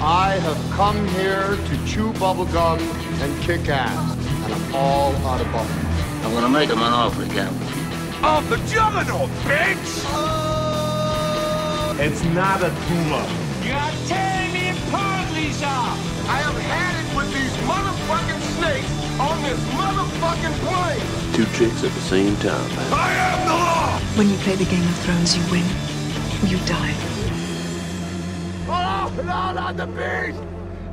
I have come here to chew bubblegum and kick ass, and I'm all out of bubblegum. I'm gonna make him an offer again. Of the juggernaut, bitch! It's not a tumor. You are tearing me apart, Lisa! I have had it with these motherfucking snakes on this motherfucking plane! Two tricks at the same time. I am the law! When you play the Game of Thrones, you win. You die. Oh, no, not the beast!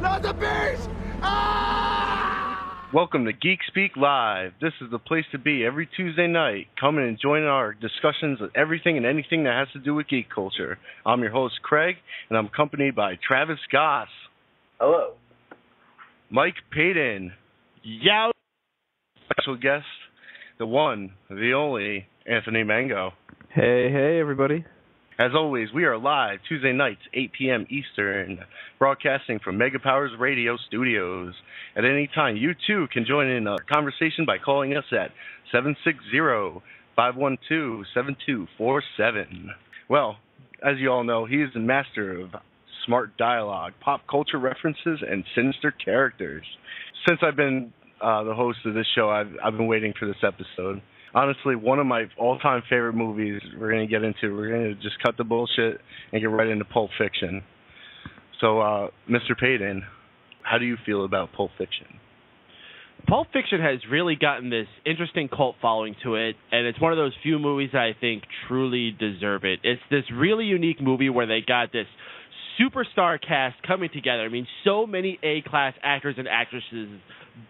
Not the beast! Ah! Welcome to Geek Speak Live. This is the place to be every Tuesday night. Come and join our discussions of everything and anything that has to do with geek culture. I'm your host, Craig, and I'm accompanied by Travis Goss. Hello. Mike Payton. Yow. Special guest, the one, the only, Anthony Mango. Hey, everybody. As always, we are live Tuesday nights, 8 p.m. Eastern, broadcasting from Mega Powers Radio Studios. At any time, you too can join in a conversation by calling us at 760-512-7247. Well, as you all know, he is the master of smart dialogue, pop culture references, and sinister characters. Since I've been the host of this show, I've been waiting for this episode. Honestly, one of my all-time favorite movies we're going to get into. We're going to just cut the bullshit and get right into Pulp Fiction. So, Mr. Payton, how do you feel about Pulp Fiction? Pulp Fiction has really gotten this interesting cult following to it, and it's one of those few movies that I think truly deserve it. It's this really unique movie where they got this superstar cast coming together. I mean, so many A-class actors and actresses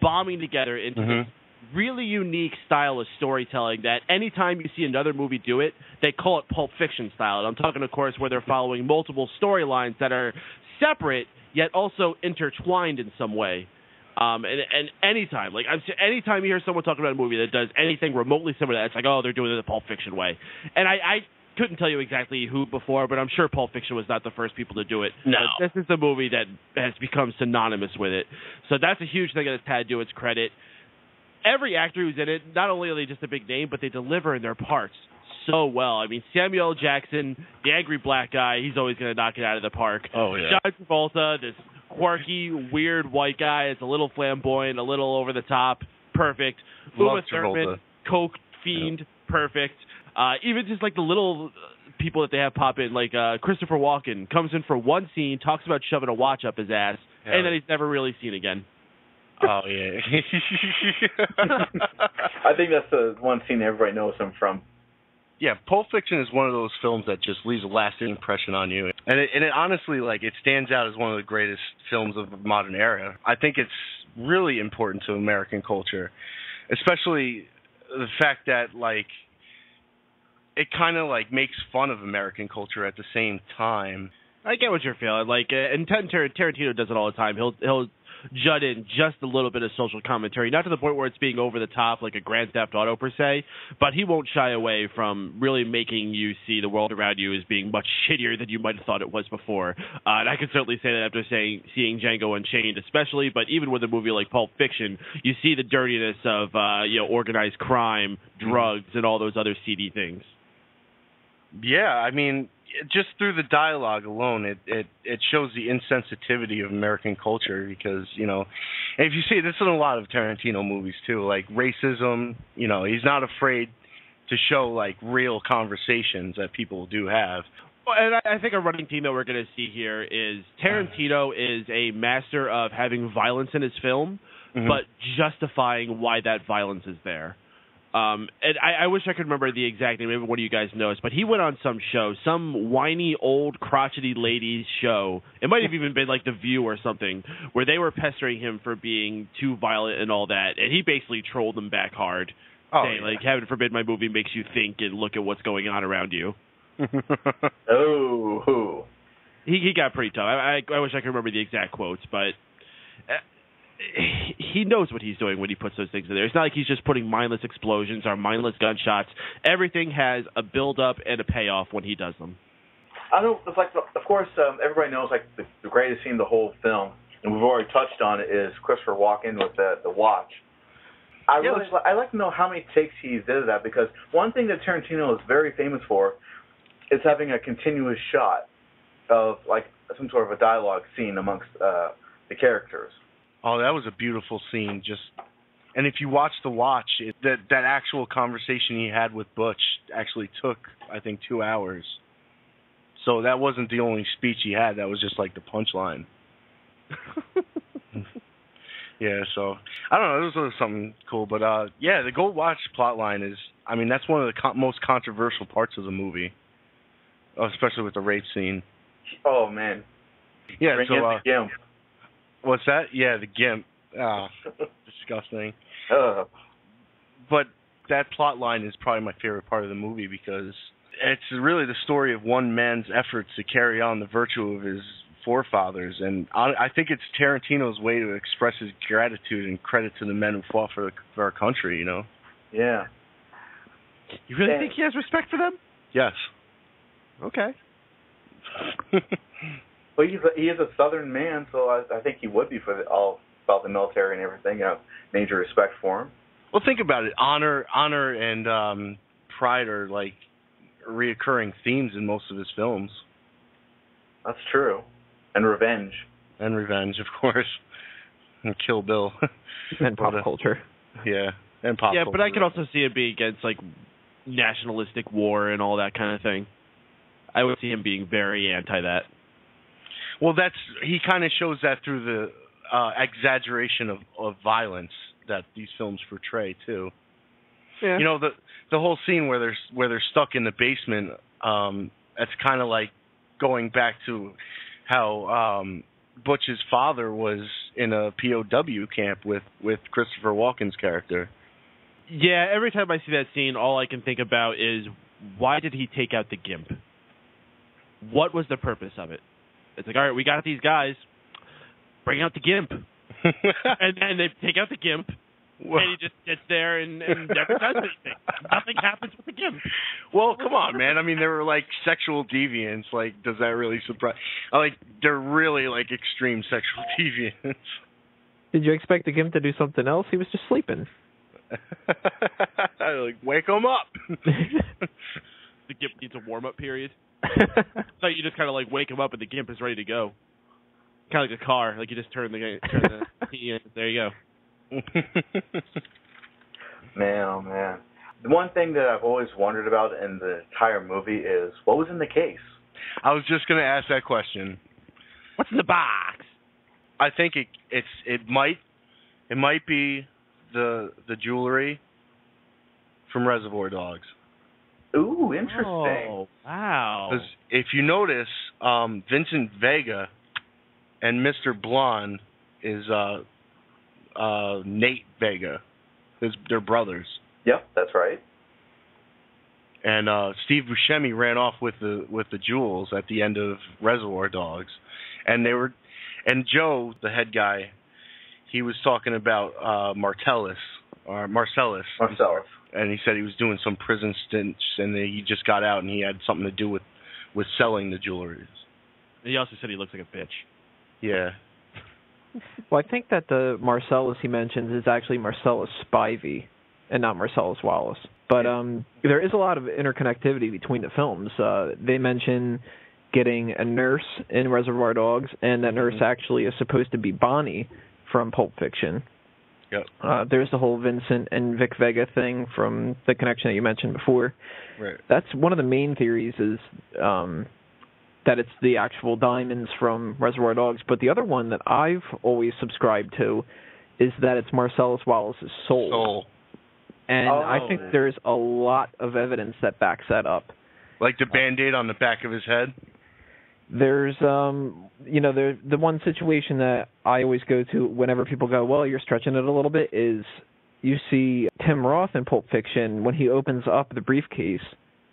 bombing together into this really unique style of storytelling that anytime you see another movie do it, they call it Pulp Fiction style. And I'm talking, of course, where they're following multiple storylines that are separate yet also intertwined in some way. And anytime you hear someone talking about a movie that does anything remotely similar to that, it's like, oh, they're doing it the Pulp Fiction way. And I couldn't tell you exactly who before, but I'm sure Pulp Fiction was not the first people to do it. No. This is a movie that has become synonymous with it. So that's a huge thing that it's had to do its credit. Every actor who's in it, not only are they just a big name, but they deliver in their parts so well. I mean, Samuel L. Jackson, the angry black guy, he's always going to knock it out of the park. Oh, yeah. John Travolta, this quirky, weird white guy, it's a little flamboyant, a little over the top, perfect. Uma Thurman, coke fiend, perfect. Even just like the little people that they have pop in, like Christopher Walken, comes in for one scene, talks about shoving a watch up his ass, and then he's never really seen again. Oh, yeah. I think that's the one scene everybody knows him from. Yeah, Pulp Fiction is one of those films that just leaves a lasting impression on you. And it honestly, like, it stands out as one of the greatest films of the modern era. I think it's really important to American culture, especially the fact that, like, it kind of, like, makes fun of American culture at the same time. I get what you're feeling. Like, and Tarantino does it all the time. He'll jut in just a little bit of social commentary, not to the point where it's being over the top like a Grand Theft Auto per se, but he won't shy away from really making you see the world around you as being much shittier than you might have thought it was before. And I can certainly say that after seeing Django Unchained especially, but even with a movie like Pulp Fiction, you see the dirtiness of organized crime, drugs, and all those other seedy things. Yeah, I mean, just through the dialogue alone, it shows the insensitivity of American culture because, and if you see this in a lot of Tarantino movies too, like racism, he's not afraid to show like real conversations that people do have. And I think a running theme that we're going to see here is Tarantino is a master of having violence in his film, but justifying why that violence is there. And I wish I could remember the exact name. Maybe one of you guys knows, but he went on some show, some whiny old crotchety ladies show. It might have even been like The View or something, where they were pestering him for being too violent and all that, and he basically trolled them back hard, saying, like, heaven forbid my movie makes you think and look at what's going on around you. Oh, he got pretty tough. I wish I could remember the exact quotes, but he knows what he's doing when he puts those things in there. It's not like he's just putting mindless explosions or mindless gunshots. Everything has a build-up and a payoff when he does them. I know, it's like, of course, everybody knows like the greatest scene in the whole film, and we've already touched on it, is Christopher Walken with the watch. I'd like to know how many takes he did that, because one thing that Tarantino is very famous for is having a continuous shot. of like some sort of a dialogue scene amongst the characters. Oh, that was a beautiful scene. And if you watch The Watch, that actual conversation he had with Butch actually took, I think, 2 hours. So that wasn't the only speech he had. That was just like the punchline. Yeah, so I don't know. It was something cool, but yeah, the Gold Watch plotline is. I mean, that's one of the most controversial parts of the movie, especially with the rape scene. Oh man. Yeah. Bring so in the GIMP. What's that? Yeah, the GIMP. Disgusting. But that plot line is probably my favorite part of the movie because it's really the story of one man's efforts to carry on the virtue of his forefathers. And I think it's Tarantino's way to express his gratitude and credit to the men who fought for our country, you know? Yeah. You really think he has respect for them? Yes. Okay. Well, he is a Southern man, so I think he would be all about the military and everything. Major respect for him. Well, think about it. Honor, and pride are like reoccurring themes in most of his films. That's true. And revenge. And revenge, of course. And Kill Bill. And pop culture. Yeah, and pop culture. Yeah, but I could also see it being against like nationalistic war and all that kind of thing. I would see him being very anti that. Well, he kind of shows that through the exaggeration of violence that these films portray too. Yeah. You know, the whole scene where they're stuck in the basement. That's kind of like going back to how Butch's father was in a POW camp with Christopher Walken's character. Yeah, every time I see that scene, all I can think about is why did he take out the GIMP? What was the purpose of it? It's like, all right, we got these guys. Bring out the GIMP. and then they take out the GIMP, and he just sits there and never does anything. Nothing happens with the GIMP. Well, come on, man. I mean, they were like sexual deviants. Like, does that really surprise? Like, they're really like extreme sexual deviants. Did you expect the GIMP to do something else? He was just sleeping. Like, wake him up. The GIMP needs a warm-up period. So you just kind of like wake him up and the GIMP is ready to go. Kind of like a car. Like you just turn the key in. There you go. Man, oh man. The one thing that I've always wondered about in the entire movie is what was in the case? I was just going to ask that question. What's in the box? I think it might be the jewelry from Reservoir Dogs. Ooh, interesting. Oh, wow. Because if you notice, Vincent Vega and Mr. Blonde is Nate Vega. They're brothers. Yep, that's right. And Steve Buscemi ran off with the jewels at the end of Reservoir Dogs, and Joe, the head guy, he was talking about Marcellus. And he said he was doing some prison stints, and he just got out, and he had something to do with selling the jewelry. He also said he looks like a bitch. Yeah. Well, I think that the Marcellus he mentions is actually Marcellus Spivey and not Marcellus Wallace. But there is a lot of interconnectivity between the films. They mention getting a nurse in Reservoir Dogs, and that nurse actually is supposed to be Bonnie from Pulp Fiction. Yep. There's the whole Vincent and Vic Vega thing from the connection that you mentioned before. Right. That's one of the main theories is that it's the actual diamonds from Reservoir Dogs. But the other one that I've always subscribed to is that it's Marcellus Wallace's soul. And I think there's a lot of evidence that backs that up. Like the Band-Aid on the back of his head? There's, the one situation that I always go to whenever people go, well, you're stretching it a little bit, is you see Tim Roth in Pulp Fiction, when he opens up the briefcase,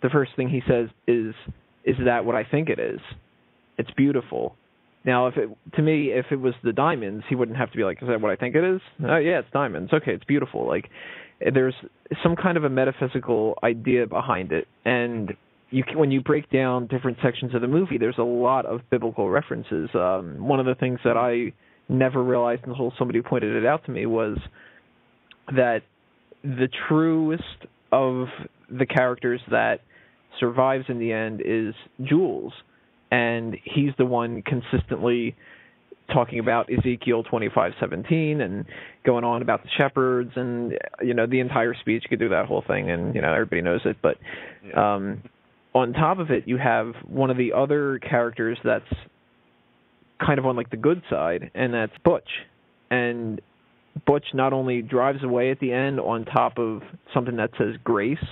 the first thing he says is that what I think it is? It's beautiful. Now, if it was the diamonds, he wouldn't have to be like, is that what I think it is? Oh, yeah, it's diamonds. Okay, it's beautiful. Like, there's some kind of a metaphysical idea behind it, and when you break down different sections of the movie, there's a lot of biblical references. One of the things that I never realized until somebody pointed it out to me was that the truest of the characters that survives in the end is Jules. and he's the one consistently talking about Ezekiel 25:17 and going on about the shepherds and the entire speech. You could do that whole thing, and everybody knows it. But on top of it, you have one of the other characters that's kind of on like the good side, and that's Butch. And Butch not only drives away at the end on top of something that says grace,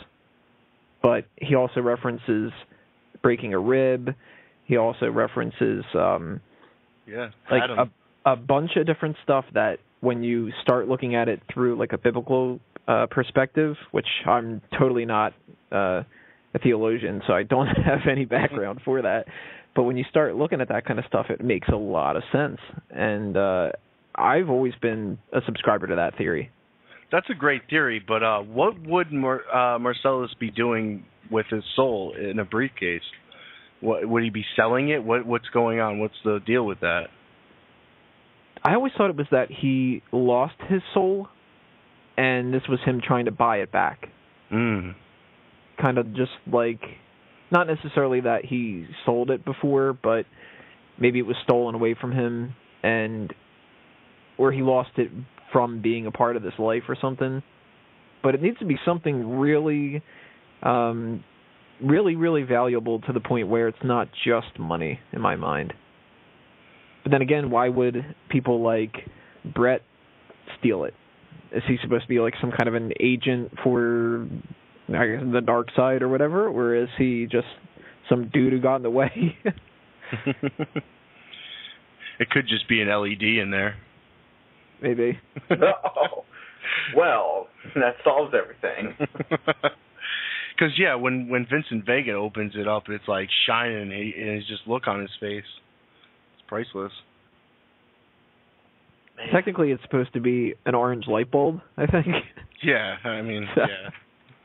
but he also references breaking a rib. He also references like a bunch of different stuff that when you start looking at it through like a biblical perspective, which I'm totally not a theologian, so I don't have any background for that. But when you start looking at that kind of stuff, it makes a lot of sense. And I've always been a subscriber to that theory. That's a great theory, but what would Marcellus be doing with his soul in a briefcase? Would he be selling it? What's going on? What's the deal with that? I always thought it was that he lost his soul, and this was him trying to buy it back. Kind of just like, not necessarily that he sold it before, but maybe it was stolen away from him, or he lost it from being a part of this life or something. But it needs to be something really, really, really valuable to the point where it's not just money, in my mind. But then again, why would people like Brett steal it? Is he supposed to be like some kind of an agent for, I guess, the dark side or whatever? Or is he just some dude who got in the way? It could just be an LED in there. Maybe. Oh, well, that solves everything. Because, when Vincent Vega opens it up, it's like shining, and his just look on his face. It's priceless. Technically, it's supposed to be an orange light bulb, I think. Yeah, I mean, yeah.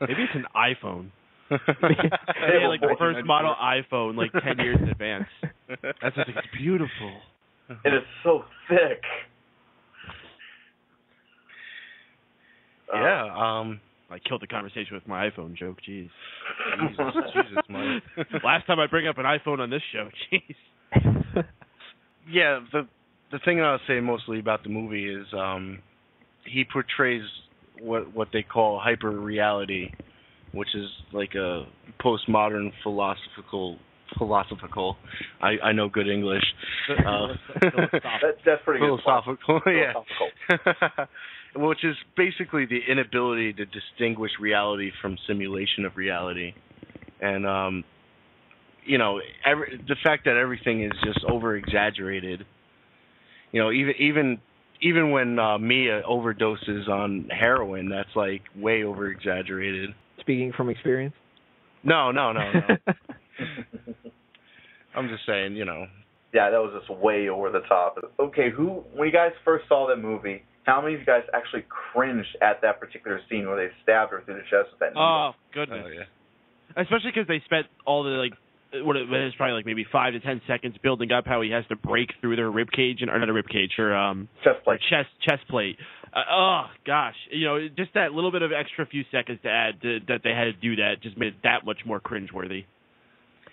Maybe it's an iPhone. Maybe like the first model iPhone, like 10 years in advance. That's just, it's beautiful. It is so thick. Yeah, I killed the conversation with my iPhone joke. Jeez. Jesus, Mike. Last time I bring up an iPhone on this show. Jeez. Yeah, the thing I'll say mostly about the movie is he portrays what they call hyper reality, which is like a postmodern philosophical. I know good English. That's pretty good. Philosophical, yeah. Which is basically the inability to distinguish reality from simulation of reality, and the fact that everything is just over exaggerated. Even when Mia overdoses on heroin, that's like way over exaggerated. Speaking from experience? No. I'm just saying, Yeah, that was just way over the top. Okay, when you guys first saw that movie, how many of you guys actually cringed at that particular scene where they stabbed her through the chest with that needle? Oh, goodness. Oh, yeah. Especially because they spent all the, what it was probably like maybe 5 to 10 seconds building up how he has to break through their rib cage, or not a rib cage, or chest plate. Chest plate. Oh gosh, just that little bit of extra few seconds to add that they had to do that just made it that much more cringeworthy.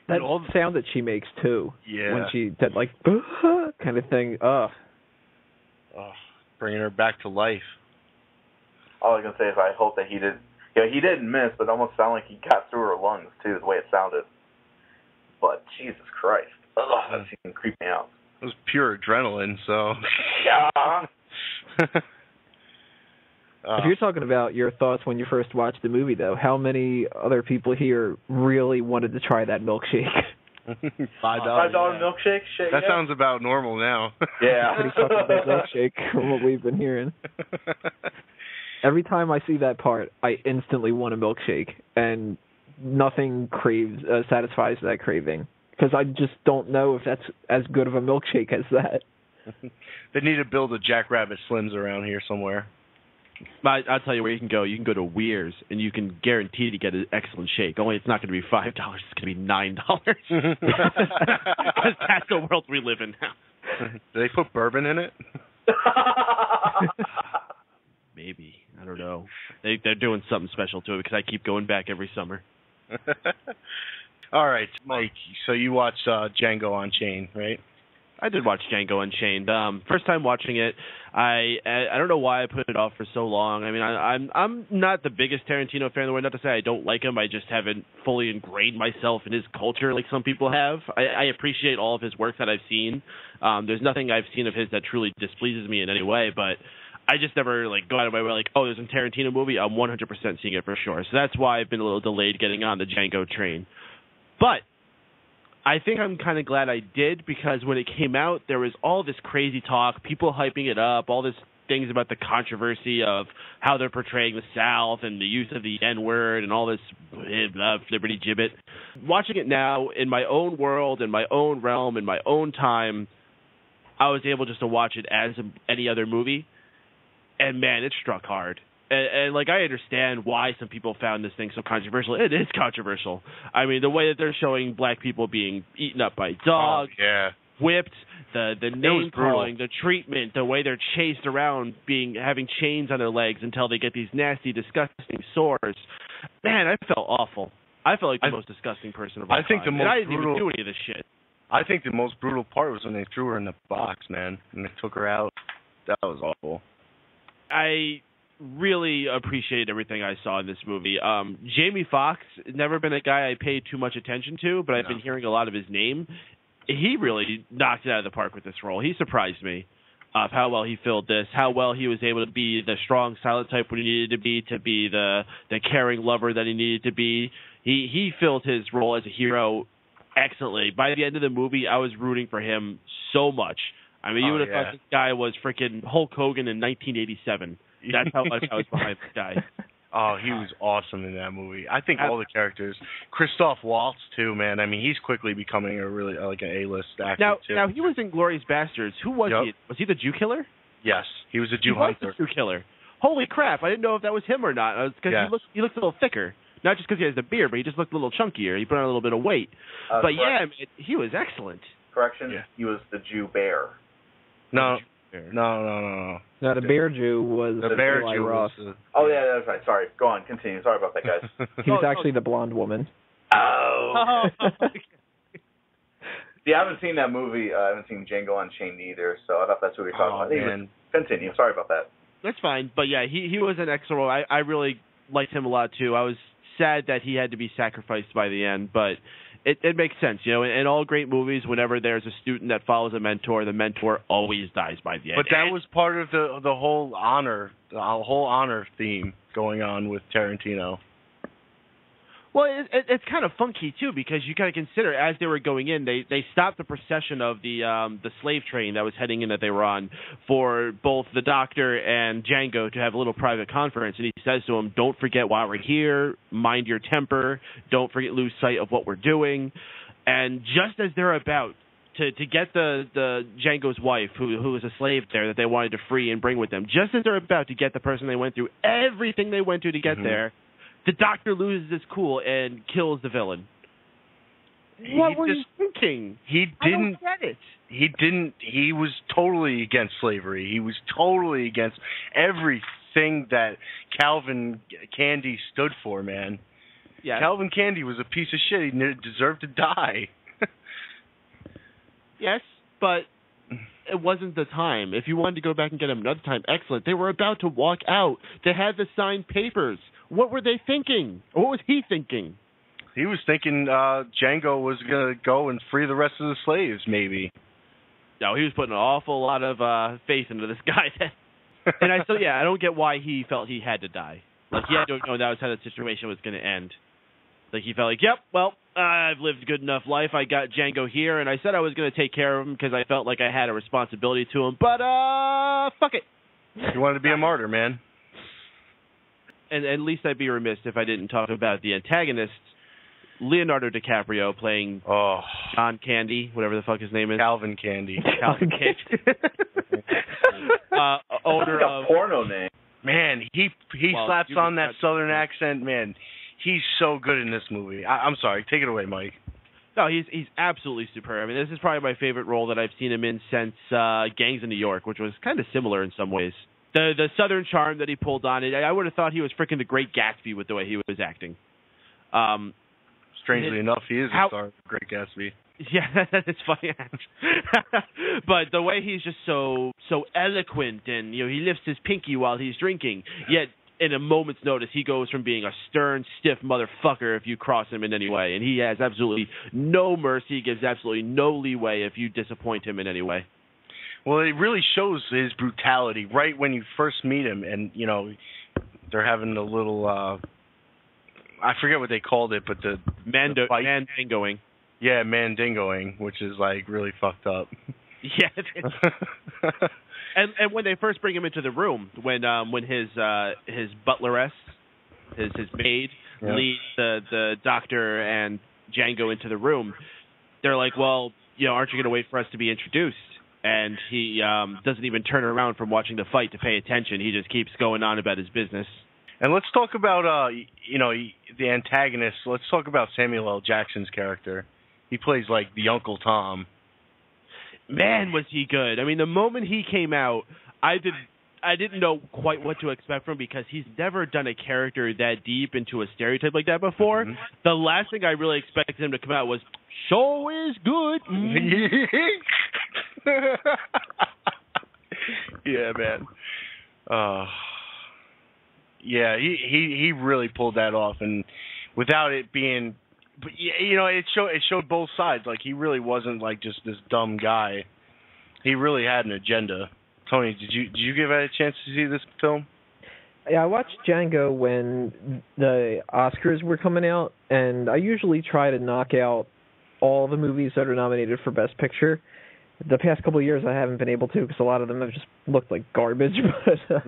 That old sound that she makes too. Yeah. When she that like kind of thing. Bringing her back to life. All I can say is I hope that he did. He didn't miss, but it almost sounded like he got through her lungs too, the way it sounded. But Jesus Christ, that even creeped me out. It was pure adrenaline, so. Yeah. If you're talking about your thoughts when you first watched the movie, though, how many other people here really wanted to try that milkshake? $5 milkshake? That sounds about normal now. Yeah. Pretty fucking big milkshake from what we've been hearing. Every time I see that part, I instantly want a milkshake, and nothing satisfies that craving, because I just don't know if that's as good of a milkshake as that. They need to build a Jackrabbit Slims around here somewhere. I'll tell you where you can go. You can go to Weir's, and you can guarantee to get an excellent shake. Only it's not going to be $5. It's going to be $9. Because that's the world we live in now. Do they put bourbon in it? Maybe. I don't know. They're doing something special to it because I keep going back every summer. All right, Mike. So you watched Django Unchained, right? I did watch Django Unchained. First time watching it, I don't know why I put it off for so long. I mean, I'm not the biggest Tarantino fan in the world. Not to say I don't like him. I just haven't fully ingrained myself in his culture like some people have. I appreciate all of his work that I've seen. There's nothing I've seen of his that truly displeases me in any way, but I just never go out of my way like, oh, there's a Tarantino movie. I'm 100% seeing it for sure. So that's why I've been a little delayed getting on the Django train. But I think I'm kind of glad I did, because when it came out, there was all this crazy talk, people hyping it up, all this things about the controversy of how they're portraying the South and the use of the N-word and all this flippity gibbet. Watching it now in my own world, in my own realm, in my own time, I was able just to watch it as any other movie, and man, it struck hard. And I understand why some people found this thing so controversial. It is controversial. I mean, the way that they're showing black people being eaten up by dogs, whipped, the name calling, the treatment, the way they're chased around, having chains on their legs until they get these nasty, disgusting sores. Man, I felt awful. I felt like the most disgusting person of all time. I didn't even do any of this shit. I think the most brutal part was when they threw her in the box, man, and they took her out. That was awful. I really appreciated everything I saw in this movie. Jamie Foxx, never been a guy I paid too much attention to, but I've been hearing a lot of his name. He really knocked it out of the park with this role. He surprised me of how well he filled this, how well he was able to be the strong, silent type when he needed to be the caring lover that he needed to be. He filled his role as a hero excellently. By the end of the movie, I was rooting for him so much. I mean, you would have thought this guy was freaking Hulk Hogan in 1987. That's how much I was behind this guy. Oh, he was awesome in that movie. I think all the characters. Christoph Waltz, too, man. I mean, he's quickly becoming a really, an A-list actor, too. Now, he was in Glorious Bastards. Who was he? Was he the Jew killer? Yes, he was a Jew hunter. He was the Jew killer. Holy crap, I didn't know if that was him or not. Because he looked a little thicker. Not just because he has the beard, but he just looked a little chunkier. He put on a little bit of weight. But he was excellent. Correction, he was the Jew bear. No, No, the Bear Jew was the Bear Eli Jew. Roth. Oh yeah, that's right. Sorry, go on, continue. Sorry about that, guys. He was actually the blonde woman. Oh. See, I haven't seen that movie. I haven't seen Django Unchained either, so I thought that's what we were talking about. Man. Continue. Sorry about that. That's fine, but yeah, he was an excellent role. I really liked him a lot too. I was sad that he had to be sacrificed by the end, but it makes sense, you know. In all great movies, whenever there's a student that follows a mentor, the mentor always dies by the end. But that was part of the whole honor theme going on with Tarantino. Well, it's kind of funky too, because you kind of consider as they were going in, they stopped the procession of the slave train that was heading in that they were on for both the Doctor and Django to have a little private conference, and he says to them, "Don't forget why we're here. Mind your temper. Don't lose sight of what we're doing." And just as they're about to get the Django's wife, who was a slave there that they wanted to free and bring with them, just as they're about to get the person they went through everything they went through to get there, the Doctor loses his cool and kills the villain. What were you thinking? He didn't get it. He didn't. He was totally against slavery. He was totally against everything that Calvin Candy stood for, man. Yeah. Calvin Candy was a piece of shit. He deserved to die. Yes, but it wasn't the time. If you wanted to go back and get him another time, excellent. They were about to walk out. They had the signed papers. What were they thinking? What was he thinking? He was thinking Django was going to go and free the rest of the slaves, maybe. No, he was putting an awful lot of faith into this guy. And I don't get why he felt he had to die. Like, he had to know that was how the situation was going to end. Like, he felt like, yep, well, I've lived a good enough life. I got Django here, and I said I was going to take care of him because I felt like I had a responsibility to him. But, fuck it. You wanted to be a martyr, man. And at least I'd be remiss if I didn't talk about the antagonist, Leonardo DiCaprio, playing John Candy, whatever the fuck his name is. Calvin Candy. Calvin Candy. Owner of a porno name. Man, he slaps on that southern accent, man. He's so good in this movie. I'm sorry, take it away, Mike. No, he's absolutely superb. I mean, this is probably my favorite role that I've seen him in since Gangs in New York, which was kind of similar in some ways. The southern charm that he pulled on it, I would have thought he was freaking the Great Gatsby with the way he was acting. Strangely enough, he is a star of Great Gatsby. Yeah, it's funny. But the way he's just so eloquent, and he lifts his pinky while he's drinking, yet in a moment's notice he goes from being a stern, stiff motherfucker if you cross him in any way, and he has absolutely no mercy, gives absolutely no leeway if you disappoint him in any way. Well, it really shows his brutality right when you first meet him, and they're having a little I forget what they called it, but the mandingoing. Yeah, mandingoing, which is like really fucked up. Yeah. And when they first bring him into the room, when his butleress, his maid, leads the doctor and Django into the room, they're like, well, aren't you going to wait for us to be introduced? And he doesn't even turn around from watching the fight to pay attention. He just keeps going on about his business. And let's talk about the antagonist. Let's talk about Samuel L. Jackson's character. He plays like the Uncle Tom. Man, was he good. I mean, the moment he came out, I didn't know quite what to expect from him because he's never done a character that deep into a stereotype like that before. Mm-hmm. The last thing I really expected him to come out was, "Show is good." Yeah, man. Yeah, he really pulled that off, and without it being... But it showed both sides. Like, he really wasn't like just this dumb guy. He really had an agenda. Tony, did you give it a chance to see this film? Yeah, I watched Django when the Oscars were coming out, and I usually try to knock out all the movies that are nominated for Best Picture. The past couple of years I haven't been able to because a lot of them have just looked like garbage. But,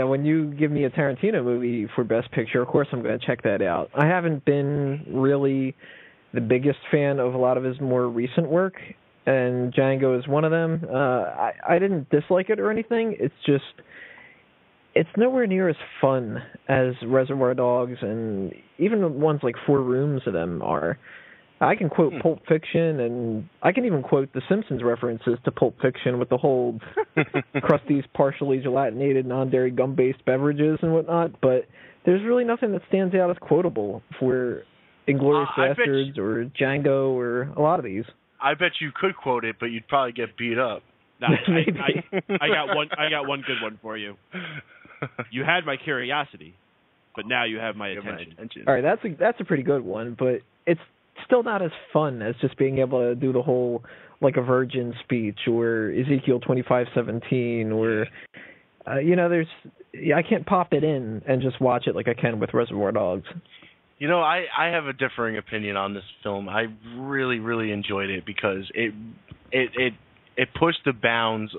when you give me a Tarantino movie for Best Picture, of course I'm going to check that out. I haven't been really the biggest fan of a lot of his more recent work, and Django is one of them. I didn't dislike it or anything. It's just, it's nowhere near as fun as Reservoir Dogs and even the ones like Four Rooms of them are. I can quote Pulp Fiction, and I can even quote The Simpsons references to Pulp Fiction with the whole Krusty's partially gelatinated non-dairy gum-based beverages and whatnot, but there's really nothing that stands out as quotable for Inglourious Bastards or Django or a lot of these. I bet you could quote it, but you'd probably get beat up. Nah, I got one good one for you. You had my curiosity, but now you have my attention. All right, that's a pretty good one, but it's still not as fun as just being able to do the whole like a virgin speech or Ezekiel 25:17 or I can't pop it in and just watch it like I can with Reservoir Dogs. I have a differing opinion on this film. I really, really enjoyed it because it pushed the bounds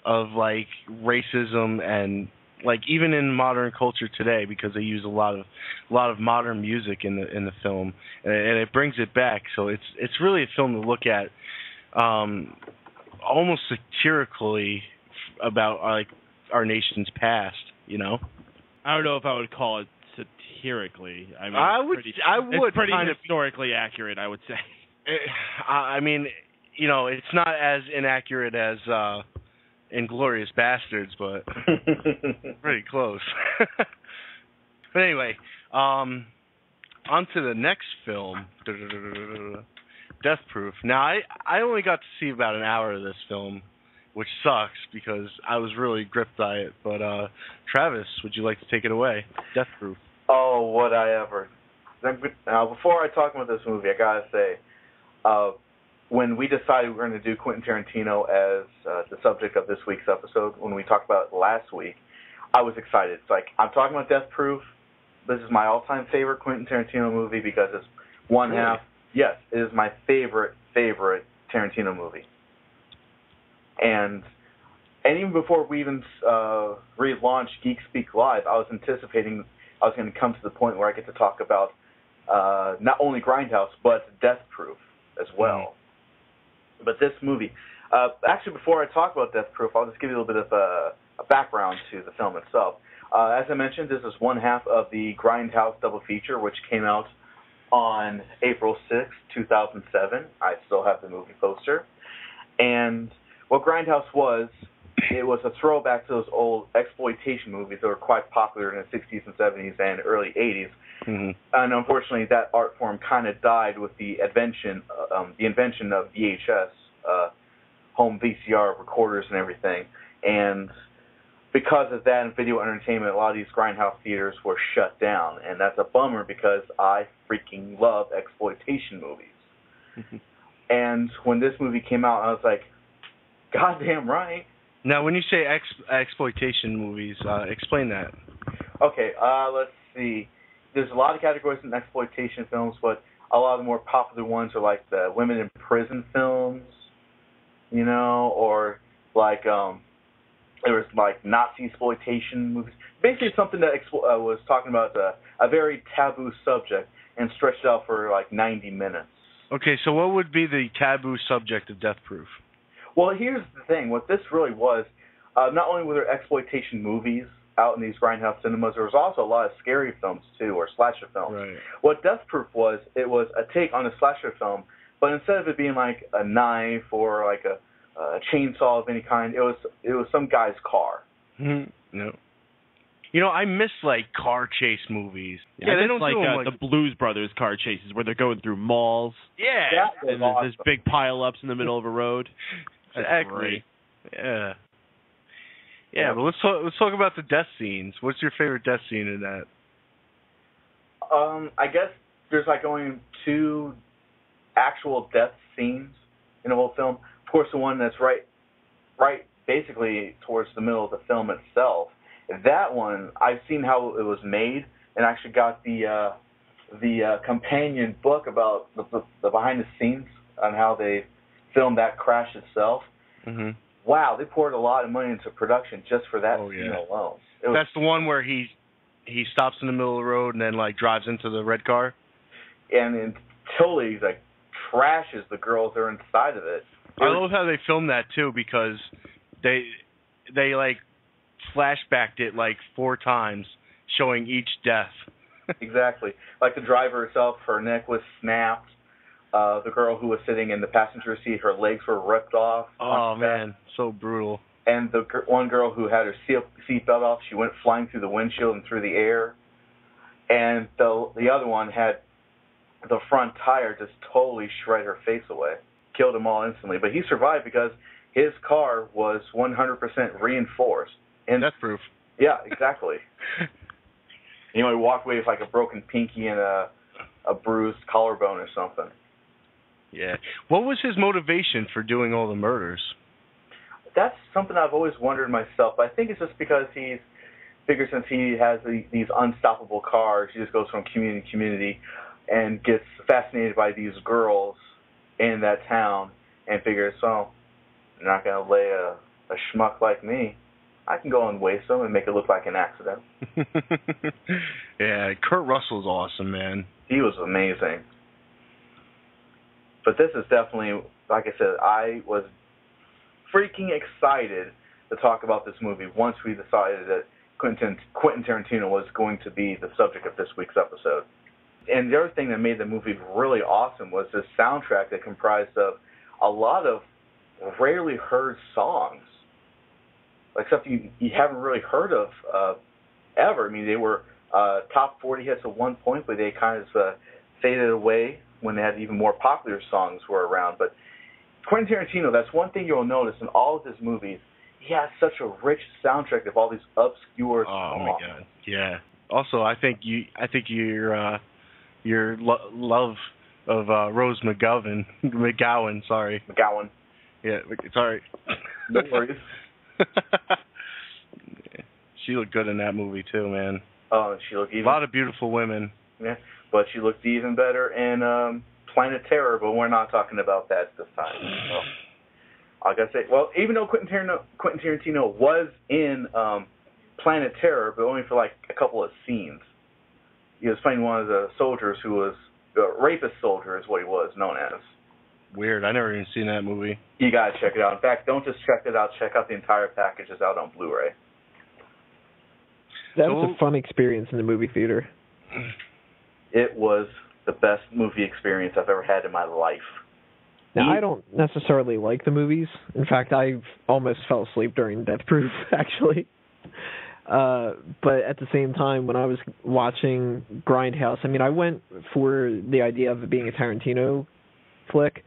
of like racism and like even in modern culture today, because they use a lot of modern music in the film, and it brings it back. So it's really a film to look at, almost satirically about like our nation's past. I don't know if I would call it satirically. I mean, I would. It's pretty historically accurate, I would say. I mean, it's not as inaccurate as Inglourious Bastards, but pretty close. But anyway, on to the next film, Death Proof. Now, I only got to see about an hour of this film, which sucks because I was really gripped by it. But Travis, would you like to take it away? Death Proof. Oh, would I ever. Now, before I talk about this movie, I gotta say, when we decided we were going to do Quentin Tarantino as the subject of this week's episode, when we talked about it last week, I was excited. It's like, I'm talking about Death Proof. This is my all-time favorite Quentin Tarantino movie because it's one half. Yes, it is my favorite Tarantino movie. And even before we even relaunched Geek Speak Live, I was anticipating I was going to come to the point where I get to talk about not only Grindhouse, but Death Proof as well. But this movie, actually, before I talk about Death Proof, I'll just give you a little bit of a background to the film itself. As I mentioned, this is one half of the Grindhouse double feature, which came out on April 6, 2007. I still have the movie poster. And what Grindhouse was it was a throwback to those old exploitation movies that were quite popular in the 60s and 70s and early 80s. Mm-hmm. And unfortunately, that art form kind of died with the invention of VHS, home VCR recorders and everything. And because of that and video entertainment, a lot of these grindhouse theaters were shut down. And that's a bummer because I freaking love exploitation movies. Mm-hmm. And when this movie came out, I was like, goddamn right. Now, when you say exploitation movies, explain that. Okay, let's see. There's a lot of categories in exploitation films, but a lot of the more popular ones are like the women in prison films, you know, or like there was like Nazi exploitation movies. Basically, something that was talking about a very taboo subject and stretched out for like 90 minutes. Okay, so what would be the taboo subject of Death Proof? Well, here's the thing. What this really was, not only were there exploitation movies out in these grindhouse cinemas, there was also a lot of scary films, too, or slasher films. Right. What Death Proof was, it was a take on a slasher film, but instead of it being like a knife or like a chainsaw of any kind, it was some guy's car. Mm-hmm. No. You know, I miss, like, car chase movies. Yeah, they don't like, do them, the Blues Brothers car chases where they're going through malls. Yeah. And there's big pile-ups in the middle of a road. Exactly. Yeah. Yeah, but let's talk about the death scenes. What's your favorite death scene in that? I guess there's like only 2 actual death scenes in the whole film. Of course, the one that's right basically towards the middle of the film itself. That one, I've seen how it was made, and actually got the companion book about the behind the scenes on how they filmed that crash itself. Mm-hmm. Wow, they poured a lot of money into production just for that scene alone. That's the one where he stops in the middle of the road and then like drives into the red car, and then totally like trashes the girls that are inside of it. I love how they filmed that too, because they like flashbacked it like 4 times, showing each death. Exactly. Like the driver herself, her neck was snapped. The girl who was sitting in the passenger seat, her legs were ripped off. Oh, man. So brutal. And the one girl who had her seatbelt off, she went flying through the windshield and through the air. And the other one had the front tire just totally shred her face away. Killed them all instantly. But he survived because his car was 100% reinforced. And Death Proof. Yeah, exactly. He walked away with like a broken pinky and a bruised collarbone or something. Yeah. What was his motivation for doing all the murders? That's something I've always wondered myself. I think it's just because he figures since he has these unstoppable cars, he just goes from community to community and gets fascinated by these girls in that town and figures, well, I'm not going to lay a schmuck like me. I can go and waste them and make it look like an accident. Yeah, Kurt Russell's awesome, man. He was amazing. But this is definitely, like I said, I was freaking excited to talk about this movie once we decided that Quentin Tarantino was going to be the subject of this week's episode. And the other thing that made the movie really awesome was this soundtrack that comprised of a lot of rarely heard songs. Except you haven't really heard of ever. I mean, they were top 40 hits at one point, but they kind of faded away when they had even more popular songs were around. But Quentin Tarantino, that's one thing you'll notice in all of his movies. He has such a rich soundtrack of all these obscure songs. Oh my God, yeah. Also, I think your love of Rose McGowan. Yeah, sorry. No worries. She looked good in that movie too, man. Oh, she looked even. A lot of beautiful women. Yeah, but she looked even better in Planet Terror. But we're not talking about that this time. So, I gotta say, well, even though Quentin Tarantino was in Planet Terror, but only for like a couple of scenes. He was playing one of the soldiers who was a rapist soldier, is what he was known as. Weird. I never even seen that movie. You gotta check it out. In fact, don't just check it out. Check out the entire package. It's out on Blu-ray. That was a fun experience in the movie theater. It was the best movie experience I've ever had in my life. Now, I don't necessarily like the movies. In fact, I almost fell asleep during Death Proof, actually. But at the same time, when I was watching Grindhouse, I mean, I went for the idea of it being a Tarantino flick,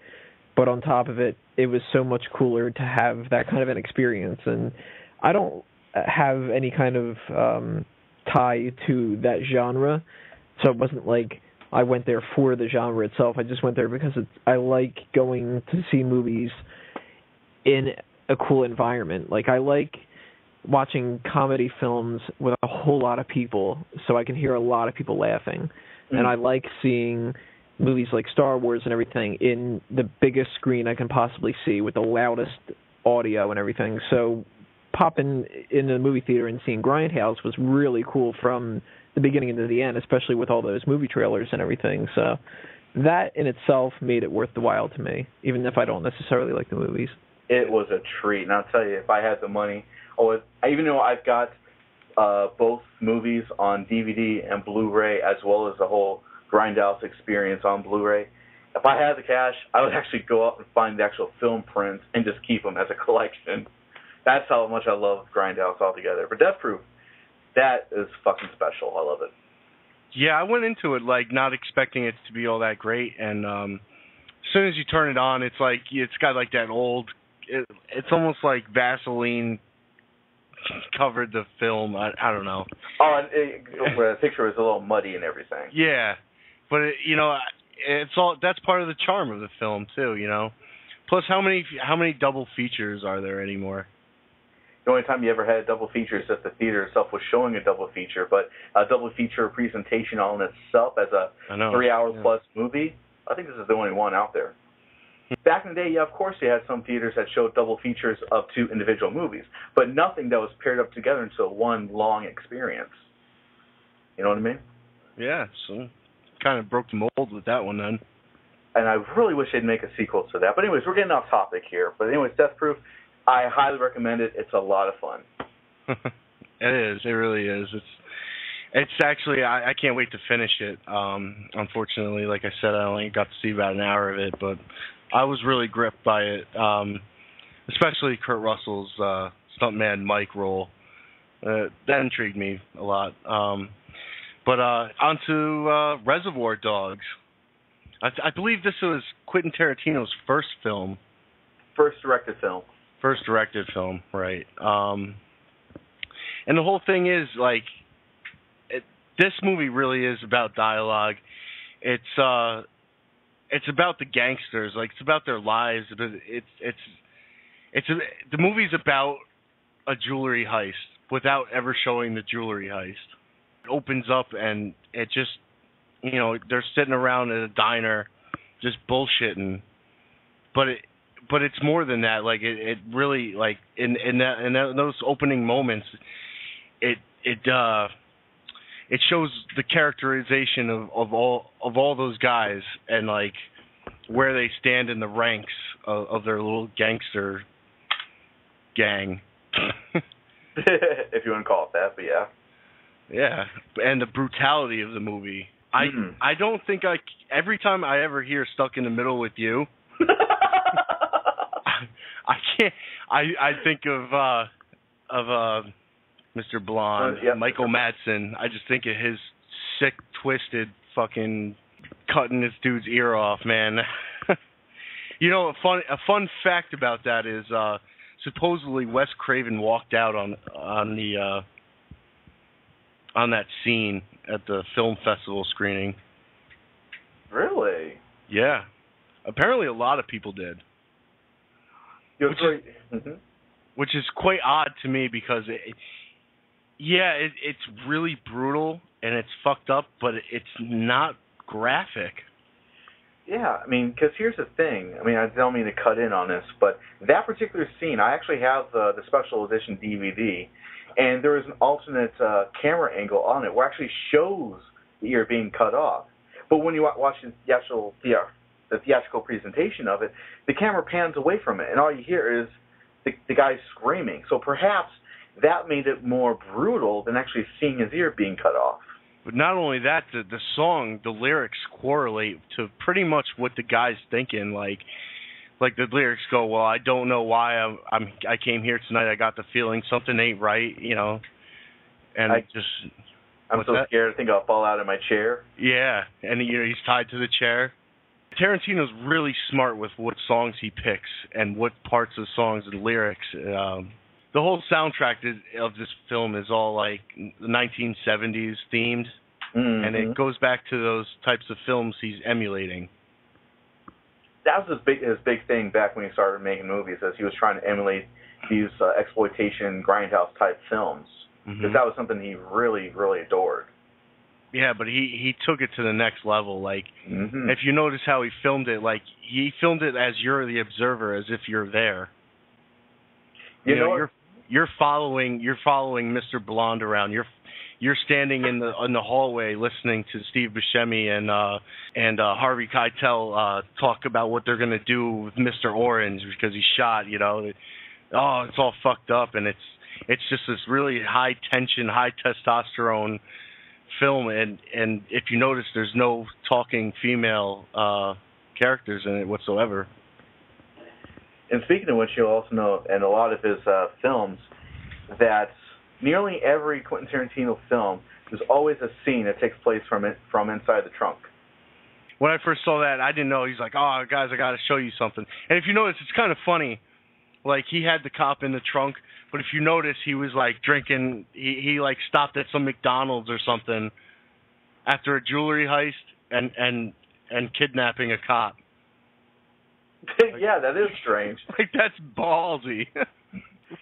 but on top of it, it was so much cooler to have that kind of an experience. And I don't have any kind of tie to that genre, so it wasn't like I went there for the genre itself. I just went there because I like going to see movies in a cool environment. Like, I like watching comedy films with a whole lot of people so I can hear a lot of people laughing. Mm-hmm. And I like seeing movies like Star Wars and everything in the biggest screen I can possibly see with the loudest audio and everything. So popping in the movie theater and seeing Grindhouse was really cool from the beginning to the end, especially with all those movie trailers and everything. So that in itself made it worth the while to me, even if I don't necessarily like the movies. It was a treat, and I'll tell you, if I had the money, even though I've got both movies on DVD and Blu-ray, as well as the whole Grindhouse experience on Blu-ray, if I had the cash, I would actually go out and find the actual film prints and just keep them as a collection. That's how much I love Grindhouse altogether. But Death Proof, that is fucking special. I love it. Yeah, I went into it like not expecting it to be all that great, and as soon as you turn it on, it's like it's got like that old. It's almost like Vaseline covered the film. I don't know. Oh, and the picture was a little muddy and everything. Yeah, but it's all that's part of the charm of the film too. Plus, how many double features are there anymore? The only time you ever had a double feature is that the theater itself was showing a double feature, but a double feature presentation on itself as a 3-hour-plus movie, I think this is the only one out there. Back in the day, yeah, of course you had some theaters that showed double features of 2 individual movies, but nothing that was paired up together into one long experience. You know what I mean? Yeah, so kind of broke the mold with that one then. And I really wish they'd make a sequel to that. But anyways, we're getting off topic here. But anyways, Death Proof, I highly recommend it. It's a lot of fun. It is. It really is. It's actually, I can't wait to finish it. Unfortunately, like I said, I only got to see about an hour of it, but I was really gripped by it, especially Kurt Russell's stuntman Mike role. That intrigued me a lot. But on to Reservoir Dogs. I believe this was Quentin Tarantino's first film. First directed film. First directed film, right. And the whole thing is, like, this movie really is about dialogue. It's about the gangsters, like, it's about their lives. The movie's about a jewelry heist without ever showing the jewelry heist. It opens up and it just, they're sitting around at a diner just bullshitting, but it's more than that. Like it really, like in those opening moments, it shows the characterization of all those guys and like where they stand in the ranks of their little gangster gang. If you want to call it that, but yeah. Yeah, and the brutality of the movie. I don't think every time I ever hear Stuck in the Middle with You, I can't. I think of Mr. Blonde, Michael Madsen. I just think of his sick, twisted, fucking cutting this dude's ear off, man. A fun fact about that is supposedly Wes Craven walked out on that scene at the film festival screening. Really? Yeah. Apparently a lot of people did. Which is quite odd to me because it's really brutal and it's fucked up, but it's not graphic. Yeah, I mean, because here's the thing. I mean, I don't mean to cut in on this, but that particular scene, I actually have the special edition DVD, and there is an alternate camera angle on it where it actually shows the ear being cut off. But when you watch the theatrical presentation of it, the camera pans away from it, and all you hear is the guy screaming. So perhaps that made it more brutal than actually seeing his ear being cut off. But not only that, the song, the lyrics correlate to pretty much what the guy's thinking. Like, like the lyrics go, well, I don't know why I came here tonight. I got the feeling something ain't right, you know. And I'm so scared I think I'll fall out of my chair. Yeah, and he's tied to the chair. Tarantino's really smart with what songs he picks and what parts of songs and lyrics. The whole soundtrack of this film is all like 1970s themed, and it goes back to those types of films he's emulating. That was his big thing back when he started making movies, as he was trying to emulate these exploitation grindhouse type films, because that was something he really, really adored. Yeah, but he took it to the next level. Like, if you notice how he filmed it, like he filmed it as you're the observer, as if you're there. You know you're following Mr. Blonde around. You're standing in the hallway listening to Steve Buscemi and Harvey Keitel talk about what they're gonna do with Mr. Orange because he's shot. You know, it's all fucked up, and it's just this really high tension, high testosterone film, and if you notice, there's no talking female characters in it whatsoever. And speaking of which, you'll also know in a lot of his films that nearly every Quentin Tarantino film, there's always a scene that takes place from inside the trunk. When I first saw that, I didn't know. He's like, oh, guys, I got to show you something. And if you notice, it's kind of funny. Like, he had the cop in the trunk, but if you notice, he was, like, drinking. He like, stopped at some McDonald's or something after a jewelry heist and kidnapping a cop. Yeah, that is strange. Like, that's ballsy.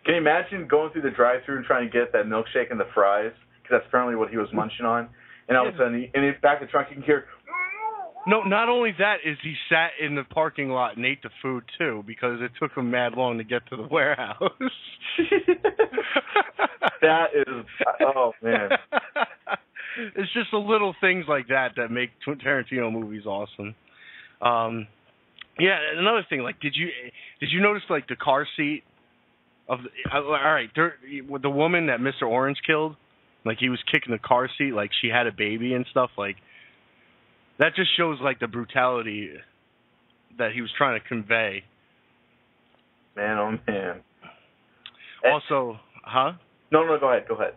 Can you imagine going through the drive-thru and trying to get that milkshake and the fries? Because that's apparently what he was munching on. And all of a sudden, in the back of the trunk, you can hear... No, not only that, is he sat in the parking lot and ate the food, too, because it took him mad long to get to the warehouse. That is... Oh, man. It's just the little things like that make Tarantino movies awesome. Yeah, another thing, like, did you notice, like, the car seat of all right, the woman that Mr. Orange killed, like, he was kicking the car seat like she had a baby and stuff, like, that just shows, like, the brutality that he was trying to convey. Man, oh, man. Also, huh? No, go ahead.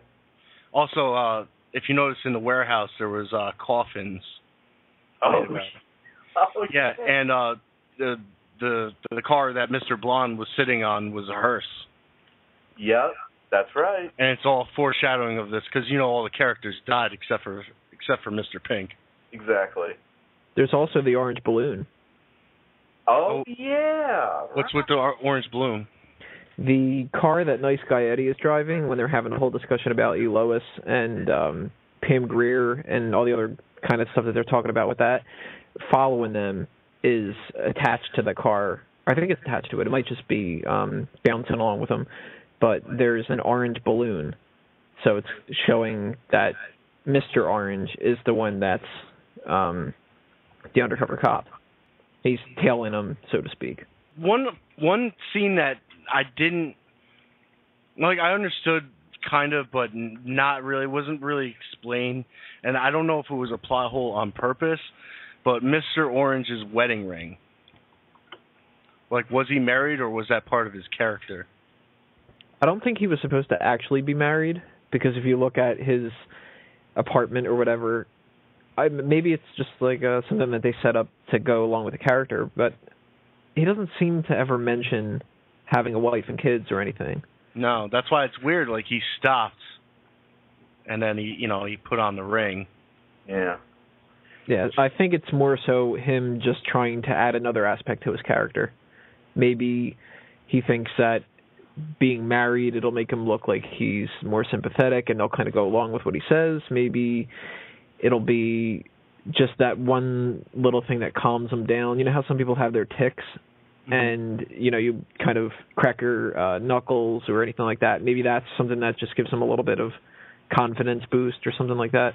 Also, if you notice in the warehouse, there was coffins. Oh, yeah, and the car that Mr. Blonde was sitting on was a hearse. Yep, that's right. And it's all foreshadowing of this because all the characters died except for Mr. Pink. Exactly. There's also the orange balloon. Oh yeah. What's with the orange balloon? The car that Nice Guy Eddie is driving when they're having a whole discussion about E. Lois and Pam Grier and all the other kind of stuff that they're talking about with that, following them is attached to the car. I think it's attached to it. It might just be bouncing along with them. But there's an orange balloon. So it's showing that Mr. Orange is the one that's the undercover cop. He's tailing him, so to speak. One scene that I didn't... Like, I understood kind of, but not really. Wasn't really explained. And I don't know if it was a plot hole on purpose, but Mr. Orange's wedding ring. Like, was he married, or was that part of his character? I don't think he was supposed to actually be married, because if you look at his apartment or whatever, maybe it's just like something that they set up to go along with the character, but he doesn't seem to ever mention having a wife and kids or anything. No, that's why it's weird. Like, he stopped, and then he put on the ring. Yeah. Yeah, I think it's more so him just trying to add another aspect to his character. Maybe he thinks that being married, it'll make him look like he's more sympathetic and they'll kind of go along with what he says. Maybe it'll be just that one little thing that calms him down. You know how some people have their tics and, you kind of crack your knuckles or anything like that. Maybe that's something that just gives him a little bit of confidence boost or something like that.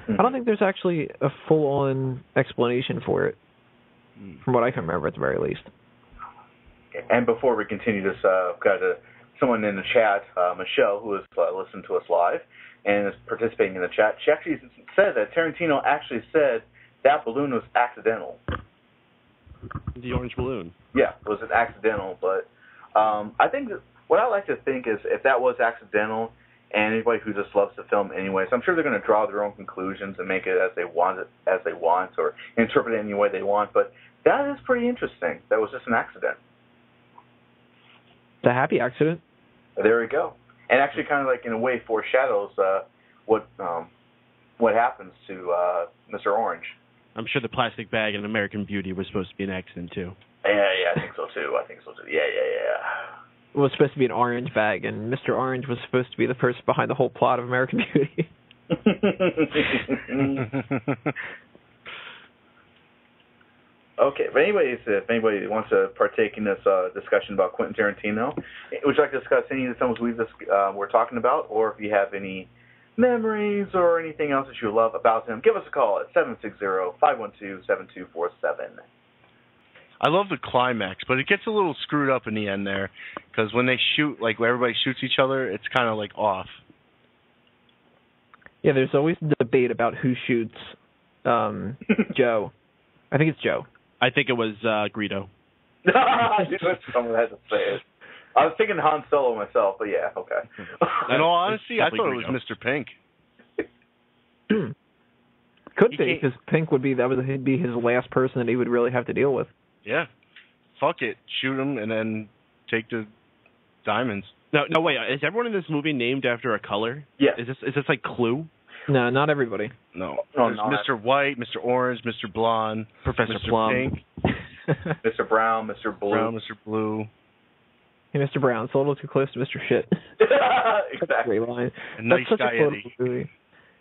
I don't think there's actually a full-on explanation for it, from what I can remember at the very least. And before we continue this, got someone in the chat, Michelle, who has listened to us live and is participating in the chat. She actually said that Tarantino actually said that balloon was accidental. The orange balloon. Yeah, was it accidental? But I think what I like to think is if that was accidental, and anybody who just loves the film anyways, I'm sure they're going to draw their own conclusions and make it as they want, or interpret it any way they want. But that is pretty interesting. That was just an accident. It's a happy accident. There we go. And actually, kind of like in a way foreshadows what happens to Mr. Orange. I'm sure the plastic bag in American Beauty was supposed to be an accident too. Yeah, I think so too. Yeah. It was supposed to be an orange bag, and Mr. Orange was supposed to be the person behind the whole plot of American Beauty. Okay, but anyways, if anybody wants to partake in this discussion about Quentin Tarantino, would you like to discuss any of the films we're talking about, or if you have any memories or anything else that you love about him, give us a call at 760-512-7247. I love the climax, but it gets a little screwed up in the end there, because when they shoot, like when everybody shoots each other, it's kind of like off. Yeah, there's always debate about who shoots Joe. I think it's Joe. I think it was Greedo. Someone had to say it. I was thinking Han Solo myself, but yeah, okay. In all honesty, I thought it was Mr. Pink. Could be, because Pink would be he'd be his last person that he would really have to deal with. Yeah. Fuck it. Shoot him and then take the diamonds. No, wait. Is everyone in this movie named after a color? Yeah. Is this like Clue? No, not everybody. No. There's Mr. White, Mr. Orange, Mr. Blonde, Professor Mr. Plum, Pink, Mr. Brown, Mr. Blue. Mr. Blue. Hey, Mr. Brown, it's a little too close to Mr. Shit. Exactly. Great line. And Nice Guy Eddie. Movie.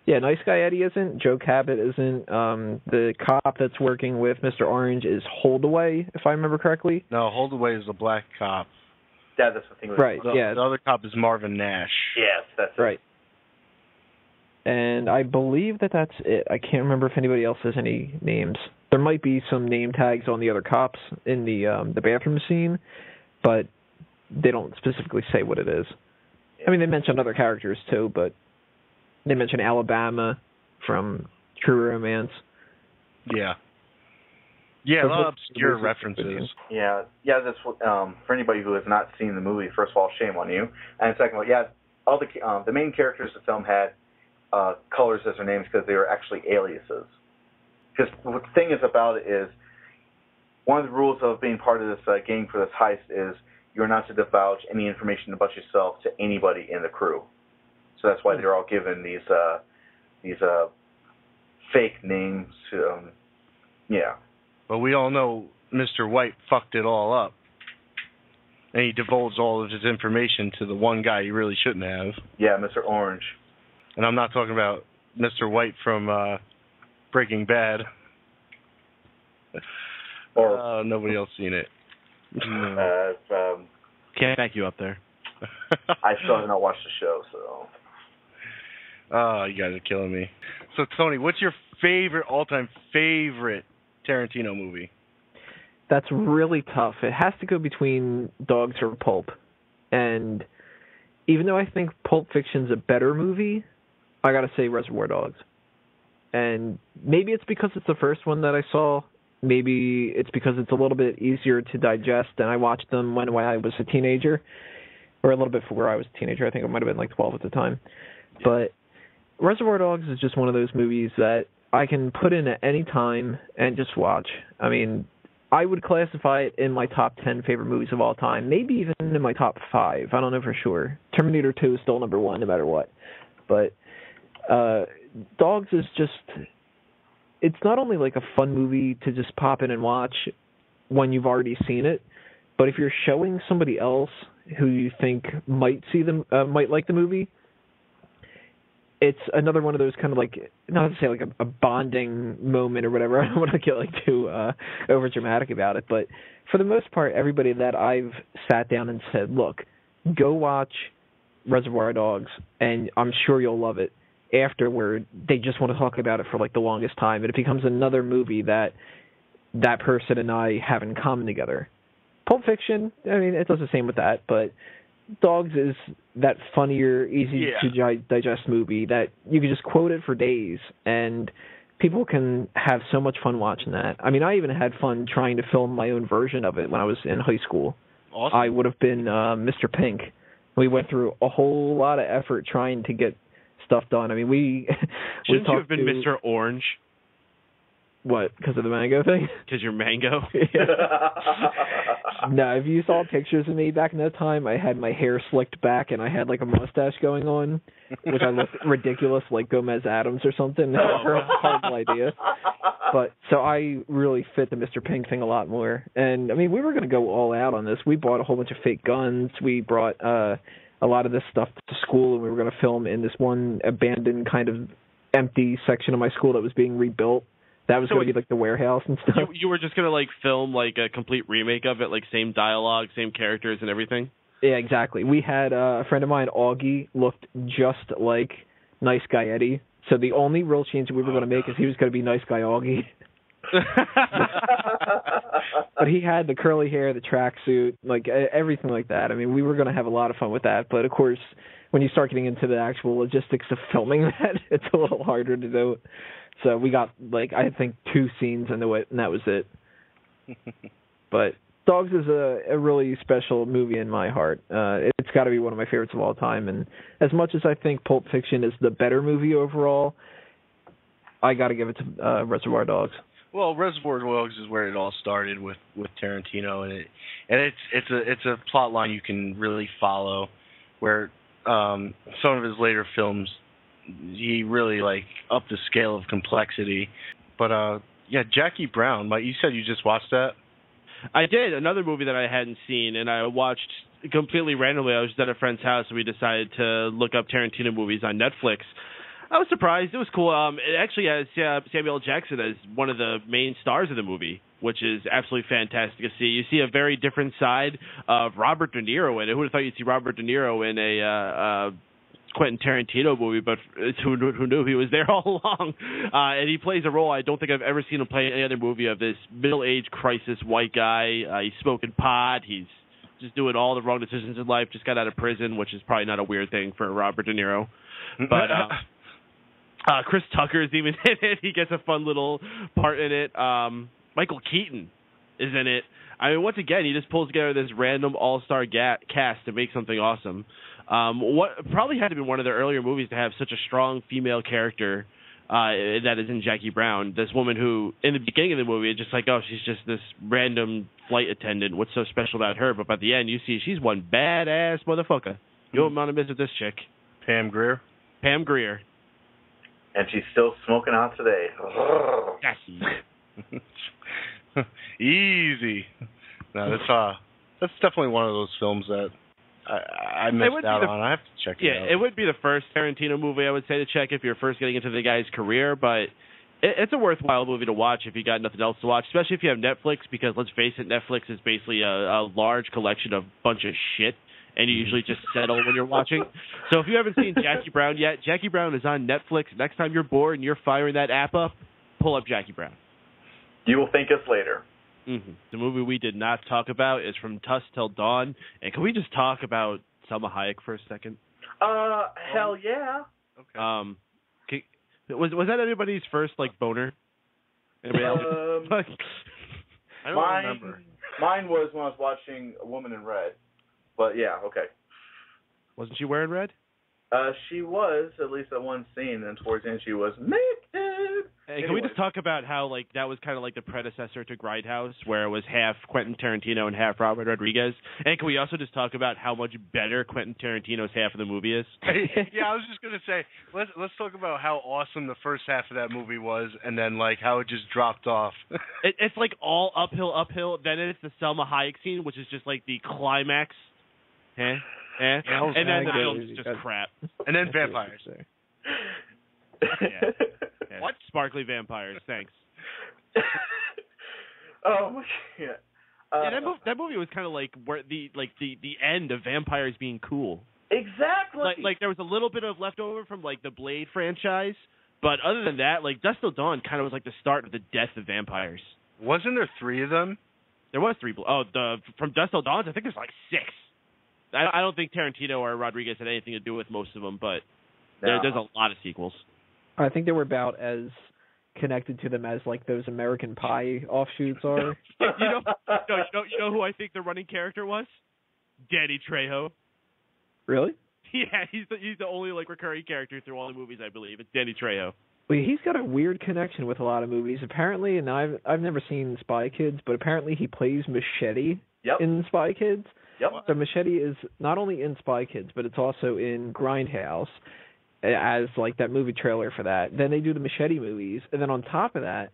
Yeah, Nice Guy Eddie isn't. Joe Cabot isn't. The cop that's working with Mr. Orange is Holdaway, if I remember correctly. No, Holdaway is a black cop. Yeah, that's the thing. Right, yeah. The other cop is Marvin Nash. Yes, that's it. Right. And I believe that's it. I can't remember if anybody else has any names. There might be some name tags on the other cops in the bathroom scene, but they don't specifically say what it is. I mean, they mention other characters too, but they mention Alabama from True Romance. Yeah. Yeah, a lot of obscure references. Yeah. That's for anybody who has not seen the movie. First of all, shame on you. And second of all, all the main characters of the film had colors as their names because they were actually aliases. Because the thing is about it is one of the rules of being part of this gang for this heist is you're not to divulge any information about yourself to anybody in the crew. So that's why they're all given these fake names. Yeah. But we all know Mr. White fucked it all up. And he divulged all of his information to the one guy he really shouldn't have. Yeah, Mr. Orange. And I'm not talking about Mr. White from Breaking Bad. Or nobody else seen it. Can't back you up there. I still have not watched the show, so. Oh, you guys are killing me. So, Tony, what's your all-time favorite Tarantino movie? That's really tough. It has to go between Dogs or Pulp. And even though I think Pulp Fiction's a better movie, I gotta say Reservoir Dogs. And maybe it's because it's the first one that I saw. Maybe it's because it's a little bit easier to digest, and I watched them when I was a teenager, or a little bit before I was a teenager. I think I might have been like 12 at the time. Yeah. But Reservoir Dogs is just one of those movies that I can put in at any time and just watch. I mean, I would classify it in my top 10 favorite movies of all time, maybe even in my top 5. I don't know for sure. Terminator 2 is still number 1 no matter what. But Dogs is just... It's not only like a fun movie to just pop in and watch when you've already seen it, but if you're showing somebody else who you think might like the movie, it's another one of those kind of like, not to say like a bonding moment or whatever. I don't want to get like too over dramatic about it, but for the most part, everybody that I've sat down and said, look, go watch Reservoir Dogs, and I'm sure you'll love it. Afterward, they just want to talk about it for like the longest time, and it becomes another movie that person and I have in common together. Pulp Fiction, I mean, it does the same with that, but Dogs is that funnier, easy to digest movie that you can just quote it for days, and people can have so much fun watching that. I mean, I even had fun trying to film my own version of it when I was in high school. Awesome. I would have been Mr. Pink. We went through a whole lot of effort trying to get stuff done. I mean, Shouldn't you have been Mr. Orange? What, because of the mango thing? Because you're mango? No, if you saw pictures of me back in that time, I had my hair slicked back and I had like a mustache going on, which I looked ridiculous, like Gomez Adams or something. Horrible idea. But so I really fit the Mr. Pink thing a lot more. And I mean, we were going to go all out on this. We bought a whole bunch of fake guns. We brought a lot of this stuff to school, and we were going to film in this one abandoned kind of empty section of my school that was being rebuilt. That was going to be like the warehouse and stuff. You were just going to like film like a complete remake of it, like same dialogue, same characters and everything? Yeah, exactly. We had a friend of mine, Augie, looked just like Nice Guy Eddie. So the only real change that we were going to make is he was going to be Nice Guy Augie. But he had the curly hair, the tracksuit, like everything like that. I mean, we were going to have a lot of fun with that. But of course, when you start getting into the actual logistics of filming that, it's a little harder to do. So we got, like, I think 2 scenes into it, and that was it. But Dogs is a really special movie in my heart. It's got to be one of my favorites of all time. And as much as I think Pulp Fiction is the better movie overall, I got to give it to Reservoir Dogs. Well, Reservoir Dogs is where it all started with Tarantino, and it's a plot line you can really follow, where some of his later films, he really like upped the scale of complexity. But yeah, Jackie Brown. You said you just watched that? I did. Another movie that I hadn't seen, and I watched completely randomly. I was at a friend's house, and we decided to look up Tarantino movies on Netflix. I was surprised. It was cool. It actually has Samuel L. Jackson as one of the main stars of the movie, which is absolutely fantastic to see. You see a very different side of Robert De Niro in it. Who would have thought you'd see Robert De Niro in a Quentin Tarantino movie, but who knew he was there all along? And he plays a role I don't think I've ever seen him play in any other movie, of this middle-aged crisis white guy. He's smoking pot. He's just doing all the wrong decisions in life, just got out of prison, which is probably not a weird thing for Robert De Niro. But Chris Tucker's even in it. He gets a fun little part in it. Michael Keaton is in it. I mean, once again, he just pulls together this random all-star cast to make something awesome. What probably had to be one of their earlier movies to have such a strong female character that is in Jackie Brown. This woman who, in the beginning of the movie, it's just like, oh, she's just this random flight attendant. What's so special about her? But by the end, you see she's one badass motherfucker. You don't want to miss with this chick. Pam Grier. Pam Grier. And she's still smoking out today. Yes. Easy. No, that's definitely one of those films that I missed out on. I have to check it out. Yeah, it would be the first Tarantino movie I would say to check if you're first getting into the guy's career, but it's a worthwhile movie to watch if you got nothing else to watch, especially if you have Netflix, because let's face it, Netflix is basically a large collection of bunch of shit, and you usually just settle when you're watching. So if you haven't seen Jackie Brown yet, Jackie Brown is on Netflix. Next time you're bored and you're firing that app up, pull up Jackie Brown. You will thank us later. Mm-hmm. The movie we did not talk about is From Dusk Till Dawn. And can we just talk about Salma Hayek for a second? Hell yeah. Okay. Was that anybody's first like boner? Anybody else? I don't remember. Mine was when I was watching A Woman in Red. But yeah, okay. Wasn't she wearing red? She was, at least at one scene, and towards the end she was naked. Hey, can we just talk about how like that was kind of like the predecessor to Grindhouse, where it was half Quentin Tarantino and half Robert Rodriguez? And can we also just talk about how much better Quentin Tarantino's half of the movie is? Yeah, I was just gonna say let's talk about how awesome the first half of that movie was, and then like how it just dropped off. It's like all uphill. Then it's the Salma Hayek scene, which is just like the climax. And then the film is just crap. And then vampires. Yeah. What? Sparkly vampires, thanks. Oh my god. That movie was kind of like where the end of vampires being cool. Exactly. Like there was a little bit of leftover from like the Blade franchise, but other than that, like Dusk Till Dawn kind of was like the start of the death of vampires. Wasn't there 3 of them? There was 3. From Dusk Till Dawn, I think there's like 6. I don't think Tarantino or Rodriguez had anything to do with most of them, but there's a lot of sequels. I think they were about as connected to them as like those American Pie offshoots are. You know who I think the running character was? Danny Trejo. Really? Yeah, he's the only like recurring character through all the movies, I believe. It's Danny Trejo. Well, he's got a weird connection with a lot of movies. Apparently, and I've never seen Spy Kids, but apparently he plays Machete in Spy Kids. Yep. So Machete is not only in Spy Kids, but it's also in Grindhouse as like that movie trailer for that. Then they do the Machete movies, and then on top of that,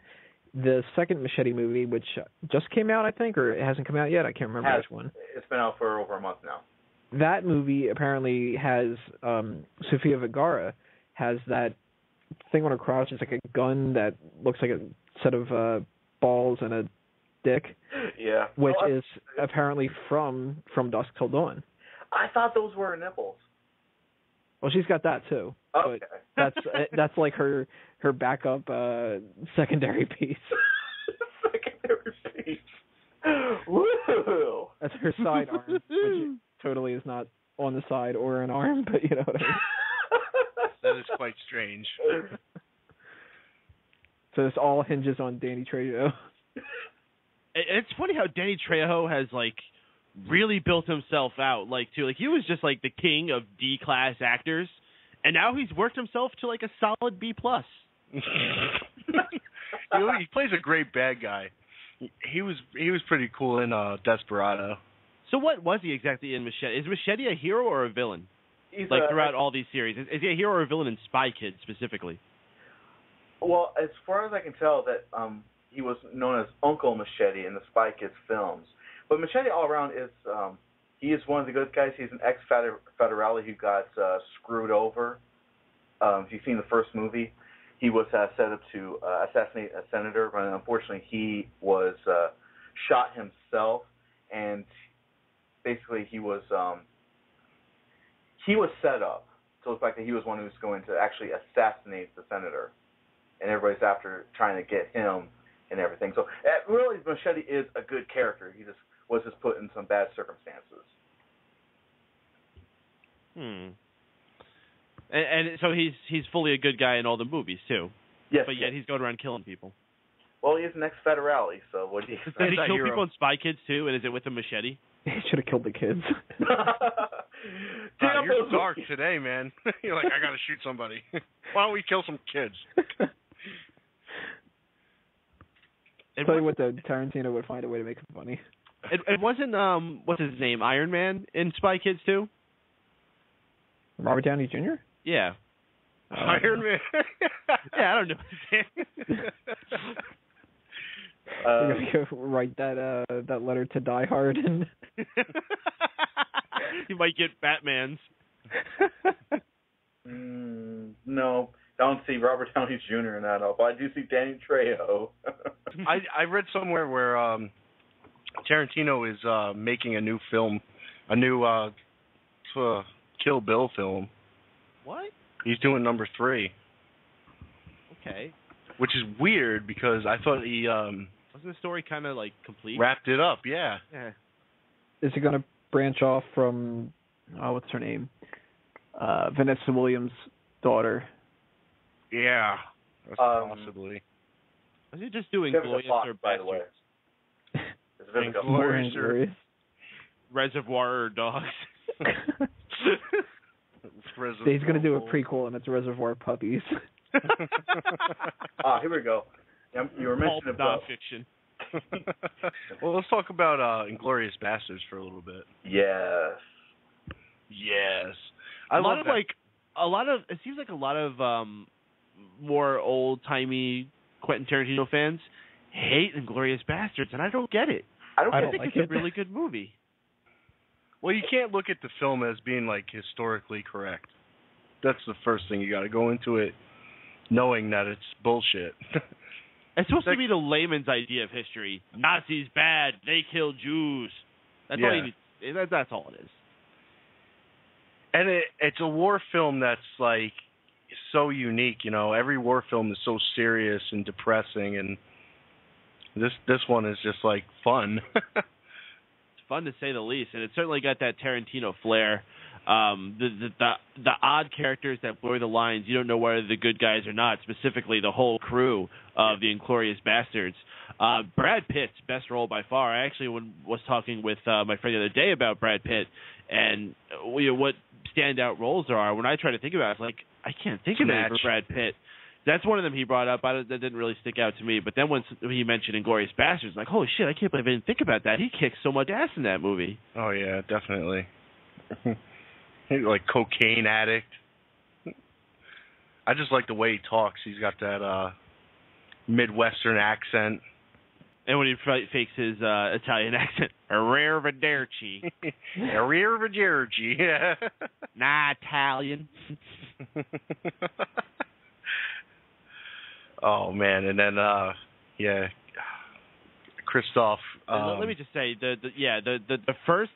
the second Machete movie, which just came out, I think, or it hasn't come out yet. I can't remember which one. It's been out for over a month now. That movie apparently has Sofia Vergara has that thing on her crotch. It's like a gun that looks like a set of balls and a dick. Yeah. Which is apparently from Dusk Till Dawn. I thought those were her nipples. Well, she's got that too. Okay. But that's like her backup secondary piece. Secondary piece. Woo! That's her side arm, which totally is not on the side or an arm, but you know what I mean. That is quite strange. So this all hinges on Danny Trejo. It's funny how Danny Trejo has like really built himself out, like too. Like he was just like the king of D-class actors, and now he's worked himself to like a solid B+. He plays a great bad guy. He was pretty cool in Desperado. So what was he exactly in Machete? Is Machete a hero or a villain? He's throughout all these series, is he a hero or a villain in Spy Kids specifically? Well, as far as I can tell, that he was known as Uncle Machete in the Spy Kids films. But Machete all around is he is one of the good guys. He's an ex-federale who got screwed over. If you've seen the first movie, he was set up to assassinate a senator, but unfortunately he was shot himself, and basically he was set up. So the fact that he was one who was going to actually assassinate the senator, and everybody's after trying to get him and everything. So really, Machete is a good character. He just was put in some bad circumstances. And so he's fully a good guy in all the movies too. Yes. But yet he's going around killing people. Well, he is an ex-federale, so what do you expect? Does he kill people in Spy Kids too? And is it with a machete? He should have killed the kids. You're dark today, man. You're like, I gotta shoot somebody. Why don't we kill some kids? Tell you what, though, Tarantino would find a way to make it funny. It wasn't what's his name, Iron Man in Spy Kids too? Robert Downey Jr.? Yeah. Iron Man. Yeah, I don't know his name. We're gonna go write that letter to Die Hard, and you might get Batman's. No, I don't see Robert Downey Jr. in that, but I do see Danny Trejo. I read somewhere where Tarantino is making a new film, a new Kill Bill film. What? He's doing number 3. Okay. Which is weird because I thought he wasn't the story kind of like complete? Wrapped it up, yeah. Yeah. Is it going to branch off from what's her name? Vanessa Williams' daughter. Yeah. Possibly. Was he just doing Vivica Glorious Fox, or by the way. Bastards? It's Vivica Glorious Glorious. Reservoir or Dogs? He's going to do a prequel, and it's Reservoir Puppies. Here we go. You were mentioning about nonfiction. Well, let's talk about Inglourious Bastards for a little bit. Yes. It seems like a lot of more old-timey Quentin Tarantino fans hate Inglourious Bastards, and I don't get it. I think like it's a really good movie. Well, you can't look at the film as being like historically correct. That's the first thing. You got to go into it knowing that it's bullshit. It's supposed to be the layman's idea of history. Nazis bad. They kill Jews. That's all you need. That's all it is. And it's a war film that's like so unique. You know, every war film is so serious and depressing, and this one is just like fun. Fun to say the least, and it certainly got that Tarantino flair. The odd characters that blur the lines. You don't know whether they're the good guys or not. Specifically, the whole crew of the Inglourious Bastards. Brad Pitt's best role by far. I actually was talking with my friend the other day about Brad Pitt and what standout roles there are. When I try to think about it, it's like I can't think of it for Brad Pitt. That's one of them he brought up. That didn't really stick out to me. But then when he mentioned Inglourious Bastards, I'm like, holy shit, I can't believe I didn't think about that. He kicks so much ass in that movie. Oh, yeah, definitely. He's like cocaine addict. I just like the way he talks. He's got that Midwestern accent. And when he fakes his Italian accent, arrivederci. Arrivederci, yeah. Nah, Italian. Oh, man. And then, Christoph. Let me just say, the first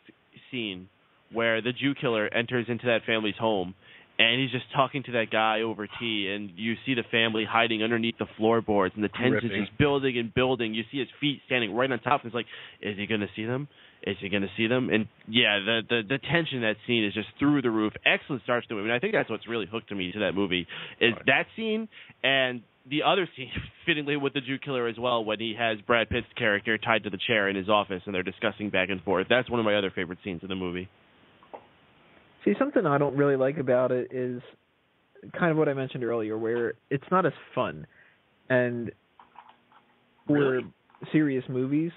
scene where the Jew killer enters into that family's home, and he's just talking to that guy over tea, and you see the family hiding underneath the floorboards, and the tension is just building and building. You see his feet standing right on top, and it's like, is he going to see them? Is he going to see them? And, yeah, the tension in that scene is just through the roof. Excellent start to the movie, and I think that's what's really hooked me to that movie, is that scene and the other scene, fittingly with the Jew killer as well, when he has Brad Pitt's character tied to the chair in his office, and they're discussing back and forth. That's one of my other favorite scenes of the movie. See, something I don't really like about it is kind of what I mentioned earlier, where it's not as fun. And for serious movies,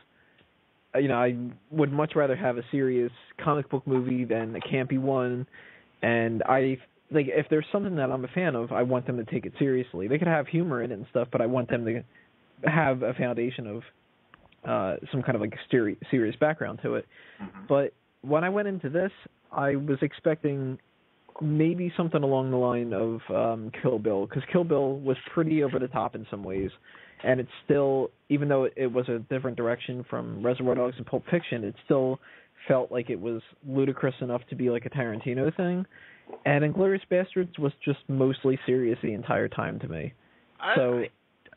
I would much rather have a serious comic book movie than a campy one. And if there's something that I'm a fan of, I want them to take it seriously. They could have humor in it and stuff, but I want them to have a foundation of some kind of like serious background to it. Mm-hmm. But when I went into this, I was expecting maybe something along the line of Kill Bill, because Kill Bill was pretty over the top in some ways, and it's still, even though it was a different direction from Reservoir Dogs and Pulp Fiction, it still felt like it was ludicrous enough to be like a Tarantino thing, and Inglourious Bastards was just mostly serious the entire time to me. I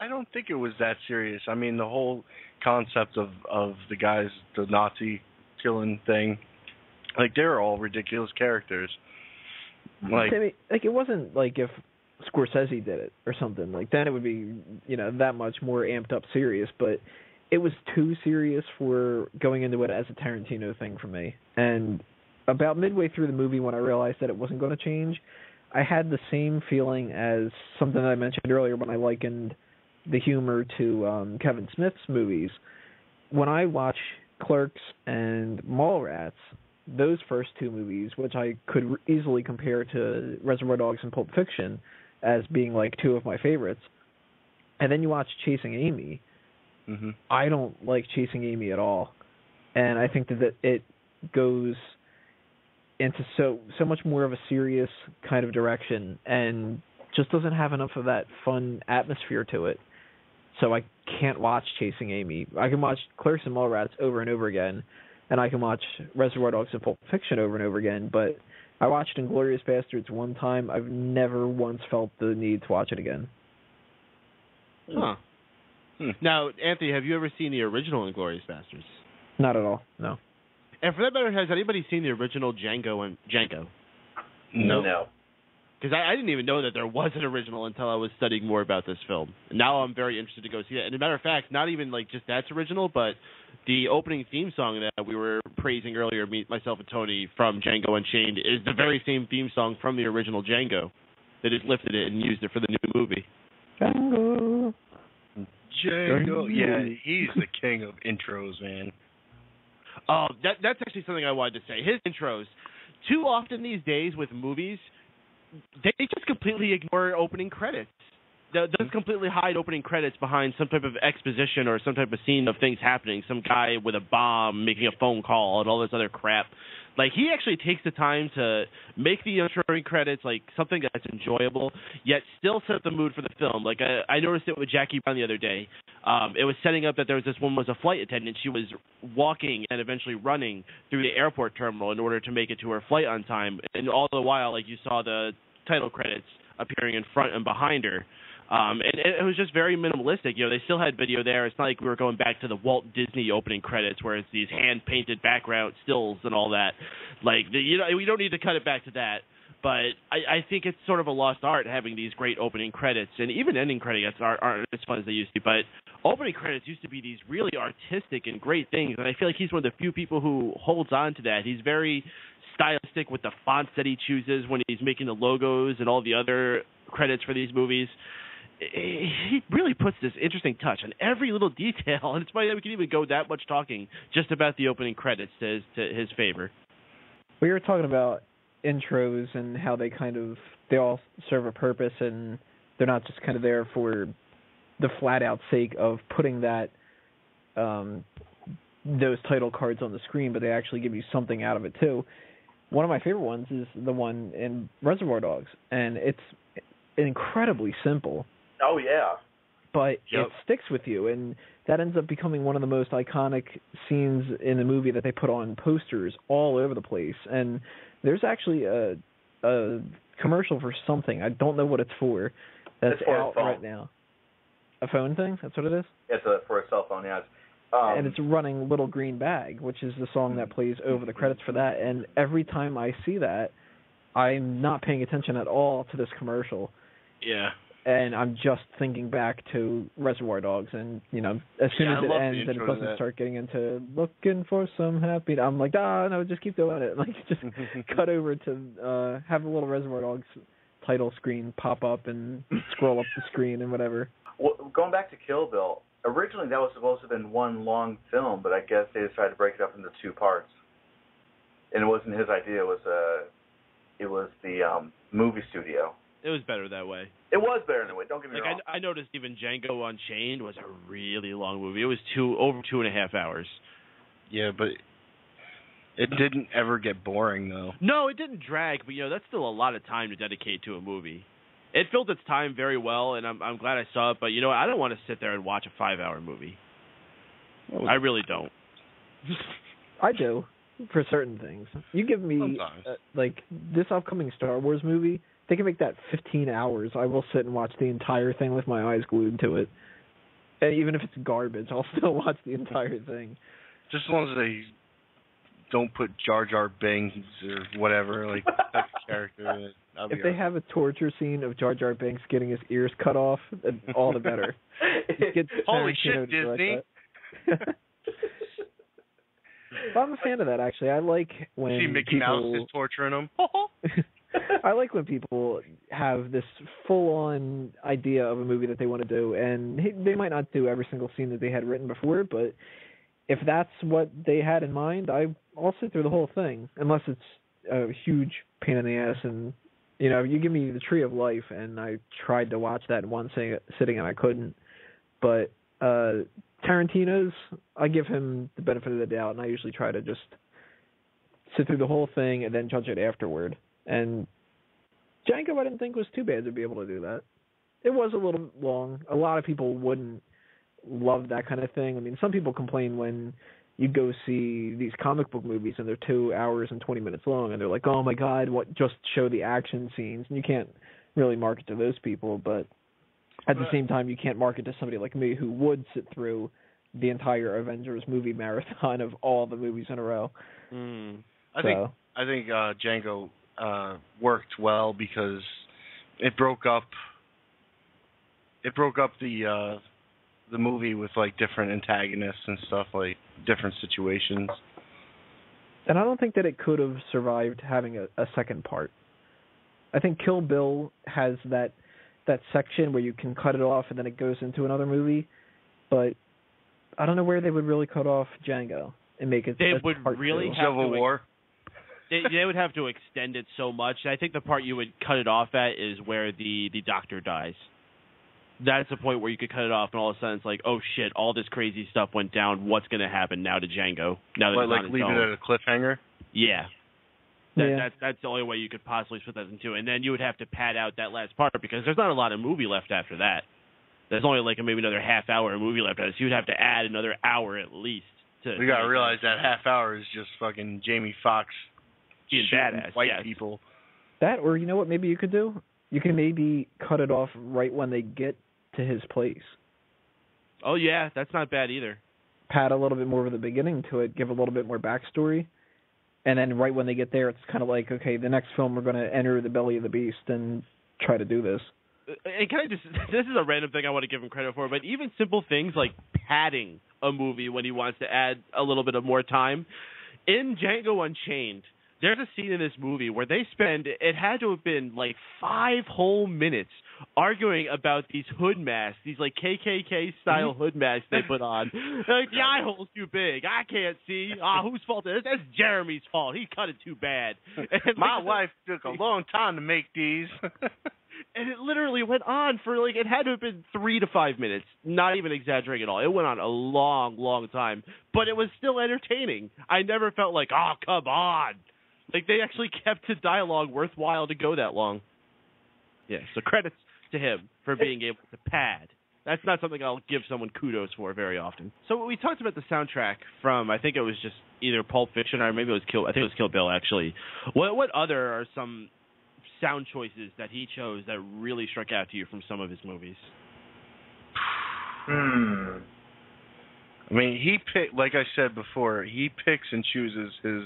don't think it was that serious. I mean, the whole concept of the guys, the Nazi killing thing, like, they're all ridiculous characters. Like, it wasn't like if Scorsese did it or something. Like, then it would be, that much more amped up serious. But it was too serious for going into it as a Tarantino thing for me. And about midway through the movie, when I realized that it wasn't going to change, I had the same feeling as something that I mentioned earlier when I likened the humor to Kevin Smith's movies. When I watch Clerks and Mallrats, those first two movies, which I could easily compare to Reservoir Dogs and Pulp Fiction as being like two of my favorites, and then you watch Chasing Amy, mm-hmm. I don't like Chasing Amy at all. And I think that it goes into so much more of a serious kind of direction and just doesn't have enough of that fun atmosphere to it. So I can't watch Chasing Amy. I can watch Clerks and Mallrats over and over again, and I can watch Reservoir Dogs and Pulp Fiction over and over again, but I watched Inglourious Bastards one time. I've never once felt the need to watch it again. Huh. Now, Anthony, have you ever seen the original Inglourious Bastards? Not at all, no. And for that matter, has anybody seen the original Django? No. Because I didn't even know that there was an original until I was studying more about this film. Now I'm very interested to go see it. And as a matter of fact, not even like just that's original, but the opening theme song that we were praising earlier, myself and Tony, from Django Unchained, is the very same theme song from the original Django. They just lifted it and used it for the new movie. Django. Yeah, he's the king of intros, man. Oh, that's actually something I wanted to say. His intros, too often these days with movies, they just completely ignore opening credits. They'll just completely hide opening credits behind some type of exposition or some type of scene of things happening. Some guy with a bomb making a phone call and all this other crap. Like, he actually takes the time to make the introing credits like something that's enjoyable, yet still set the mood for the film. Like, I noticed it with Jackie Brown the other day. It was setting up that there was this woman was a flight attendant. She was walking and eventually running through the airport terminal in order to make it to her flight on time. And all the while, like, you saw the title credits appearing in front and behind her. And it was just very minimalistic. They still had video there. It's not like we were going back to the Walt Disney opening credits where it's these hand-painted background stills and all that. Like, we don't need to cut it back to that. But I think it's sort of a lost art having these great opening credits, and even ending credits aren't as fun as they used to be. But opening credits used to be these really artistic and great things, and I feel like he's one of the few people who holds on to that. He's very stylistic with the fonts that he chooses when he's making the logos and all the other credits for these movies. He really puts this interesting touch on every little detail, and it's funny that we can even go that much talking just about the opening credits to his favor. We were talking about intros and how they all serve a purpose, and they're not just kind of there for the flat out sake of putting that those title cards on the screen, but they actually give you something out of it too. One of my favorite ones is the one in Reservoir Dogs, and it's incredibly simple. Oh yeah. But it sticks with you, and that ends up becoming one of the most iconic scenes in the movie that they put on posters all over the place. And there's actually a commercial for something. I don't know what it's for. That's out right now. A phone thing? That's what it is? It's for a cell phone, yeah. And it's running Little Green Bag, which is the song that plays over the credits for that. And every time I see that, I'm not paying attention at all to this commercial. Yeah. And I'm just thinking back to Reservoir Dogs, and as soon as it ends and it doesn't start getting into looking for some happy, I'm like, no, just keep doing it. Like, just cut over to have a little Reservoir Dogs title screen pop up and scroll up the screen and whatever. Well, going back to Kill Bill, originally that was supposed to have been one long film, but I guess they decided to break it up into two parts. And it wasn't his idea; it was the movie studio. It was better that way. It was better that way. Don't get me wrong. I noticed even Django Unchained was a really long movie. It was over 2.5 hours. Yeah, but it didn't ever get boring, though. No, it didn't drag, but that's still a lot of time to dedicate to a movie. It filled its time very well, and I'm glad I saw it. But I don't want to sit there and watch a 5-hour movie. I really don't. I do for certain things. You give me like this upcoming Star Wars movie. They can make that 15 hours. I will sit and watch the entire thing with my eyes glued to it. And even if it's garbage, I'll still watch the entire thing. Just as long as they don't put Jar Jar Binks or whatever, like that character. If they have a torture scene of Jar Jar Binks getting his ears cut off, all the better. Holy shit, Disney! Well, I'm a fan of that, actually. I like when see Mickey Mouse is torturing them. I like when people have this full-on idea of a movie that they want to do, and they might not do every single scene that they had written before, but if that's what they had in mind, I'll sit through the whole thing, unless it's a huge pain in the ass. And you give me the Tree of Life, and I tried to watch that in one sitting, and I couldn't. But Tarantino's, I give him the benefit of the doubt, and I usually try to just sit through the whole thing and then judge it afterward. And Django, I didn't think was too bad to be able to do that. It was a little long. A lot of people wouldn't love that kind of thing. I mean, some people complain when you go see these comic book movies and they're 2 hours and 20 minutes long, and they're like, oh my God, what? Just show the action scenes. And you can't really market to those people, but at the same time, you can't market to somebody like me who would sit through the entire Avengers movie marathon of all the movies in a row. I think Django worked well because it broke up the movie with like different antagonists and stuff, like different situations. And I don't think that it could have survived having a second part. I think Kill Bill has that section where you can cut it off and then it goes into another movie, but I don't know where they would really cut off Django and make it. They would really have Civil War. They would have to extend it so much. I think the part you would cut it off at is where the doctor dies. That's the point where you could cut it off, and all of a sudden it's like, oh shit, all this crazy stuff went down. What's going to happen now to Django? Now that like leave it at a cliffhanger. Yeah. That's the only way you could possibly split that in two, and then you would have to pad out that last part because there's not a lot of movie left after that. There's only like maybe another half hour of movie left after, so you'd have to add another hour at least. We gotta realize that half hour is just fucking Jamie Foxx being badass, white people. That, or you know what maybe you could do? You can maybe cut it off right when they get to his place. Oh yeah, that's not bad either. Pad a little bit more of the beginning to it, give a little bit more backstory, And then right when they get there, it's kind of like, okay, the next film we're going to enter the belly of the beast and try to do this. And can I just, this is a random thing I want to give him credit for, but even simple things like padding a movie when he wants to add a little bit of more time. In Django Unchained, there's a scene in this movie where they spend, it had to have been like 5 whole minutes arguing about these hood masks, these like KKK-style hood masks they put on. They're like, the eye hole's too big. I can't see. Whose fault is it? That's Jeremy's fault. He cut it too bad. And my wife took a long time to make these. And it literally went on for, like, it had to have been 3 to 5 minutes. Not even exaggerating at all. It went on a long, long time. But it was still entertaining. I never felt like, oh, come on. Like, they actually kept the dialogue worthwhile to go that long. Yeah, so credits to him for being able to pad. That's not something I'll give someone kudos for very often. So we talked about the soundtrack from, I think it was just either Pulp Fiction or maybe it was Kill Bill, actually. What other are some sound choices that he chose that really struck out to you from some of his movies? I mean, he picked, like I said before, he picks and chooses his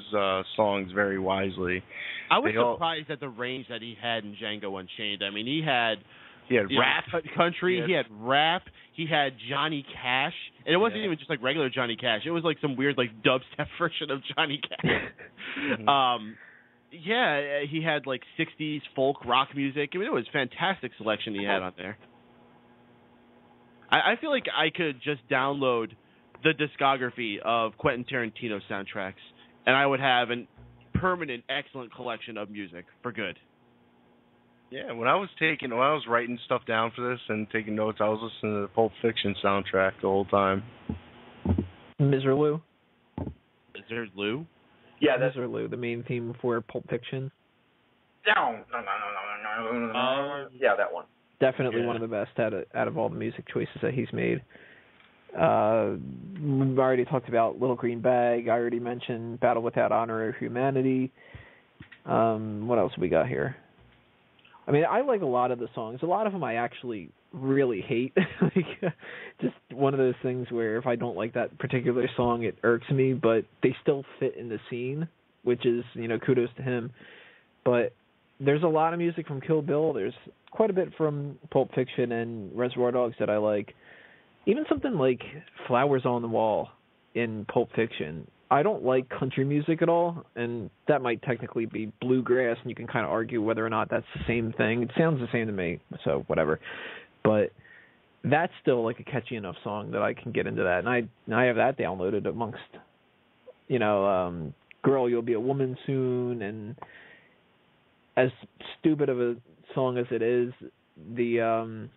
songs very wisely. I was surprised at the range that he had in Django Unchained. I mean, he had rap country, he had rap, he had Johnny Cash, and it wasn't even just like regular Johnny Cash. It was like some weird like dubstep version of Johnny Cash. He had like 60s folk rock music. I mean, it was a fantastic selection he had on there. I feel like I could just download the discography of Quentin Tarantino soundtracks, and I would have a permanent, excellent collection of music for good. Yeah, when I was writing stuff down for this and taking notes, I was listening to the Pulp Fiction soundtrack the whole time. Miserlou? Miserlou? Yeah, that's Miserlou, the main theme for Pulp Fiction. Yeah, that one. Definitely one of the best out of all the music choices that he's made. I already talked about Little Green Bag. I already mentioned Battle Without Honor or Humanity. What else we got here? I mean, I like a lot of the songs. A lot of them I actually really hate. Like, just one of those things where if I don't like that particular song, it irks me, but they still fit in the scene, which is, kudos to him. But there's a lot of music from Kill Bill. There's quite a bit from Pulp Fiction and Reservoir Dogs that I like. Even something like Flowers on the Wall in Pulp Fiction. I don't like country music at all, and that might technically be bluegrass, and you can kind of argue whether or not that's the same thing. It sounds the same to me, so whatever. But that's still like a catchy enough song that I can get into that, and I have that downloaded amongst, Girl, You'll Be a Woman Soon, and as stupid of a song as it is, the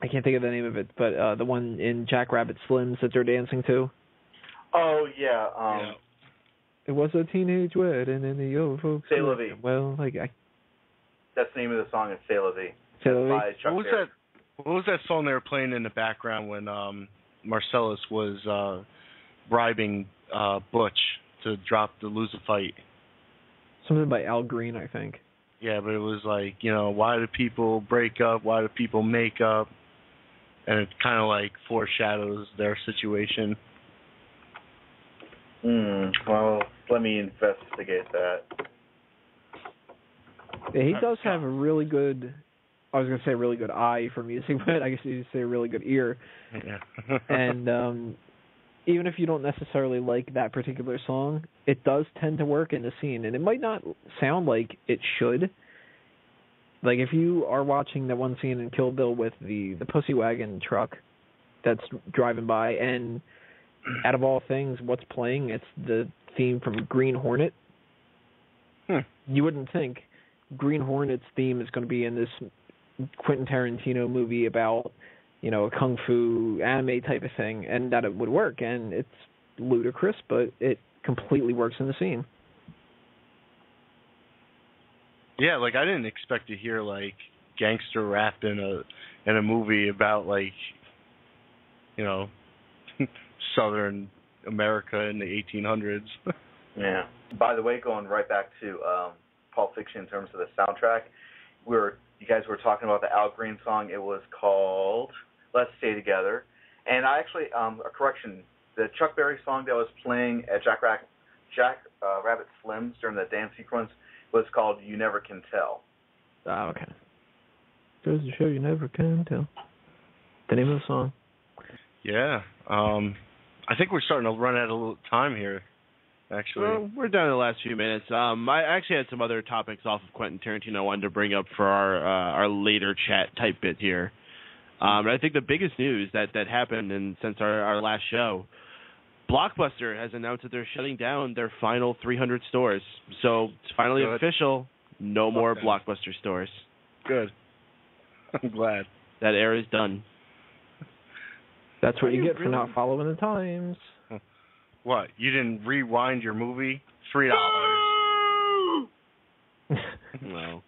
I can't think of the name of it, but the one in Jackrabbit Slims that they're dancing to. Oh, yeah. It was a teenage wedding and the old folks. C'est la vie. Well, that's the name of the song. It's C'est la vie. C'est la vie. By Chuck Berry. What was that song they were playing in the background when Marcellus was bribing Butch to lose a fight? Something by Al Green, I think. Yeah, but it was like, why do people break up? Why do people make up? And it kind of like foreshadows their situation. Well, let me investigate that. Yeah, he does have a really good, I was going to say a really good eye for music, but I guess you'd say a really good ear. Yeah. And even if you don't necessarily like that particular song, it does tend to work in the scene. And it might not sound like it should. Like if you are watching that one scene in Kill Bill with the Pussy Wagon truck that's driving by, and out of all things, what's playing? It's the theme from Green Hornet. You wouldn't think Green Hornet's theme is going to be in this Quentin Tarantino movie about, a kung fu anime type of thing, and that it would work. And it's ludicrous, but it completely works in the scene. Yeah, like I didn't expect to hear like gangster rap in a movie about like, Southern America in the 1800s. Yeah. By the way, going right back to Pulp Fiction in terms of the soundtrack, you guys were talking about the Al Green song. It was called Let's Stay Together. And I actually, a correction, the Chuck Berry song that was playing at Jack Rabbit Slims during that dance sequence was called "You Never Can Tell." Oh, okay. Goes to show you never can tell. The name of the song. Yeah. I think we're starting to run out of a little time here, actually. Well, we're down to the last few minutes. I actually had some other topics off of Quentin Tarantino I wanted to bring up for our later chat type bit here. I think the biggest news that happened since our last show, Blockbuster has announced that they're shutting down their final 300 stores. So it's finally official. No more Blockbuster stores. Good. I'm glad. That era is done. That's what you get for not following the times. What? You didn't rewind your movie? $3. No.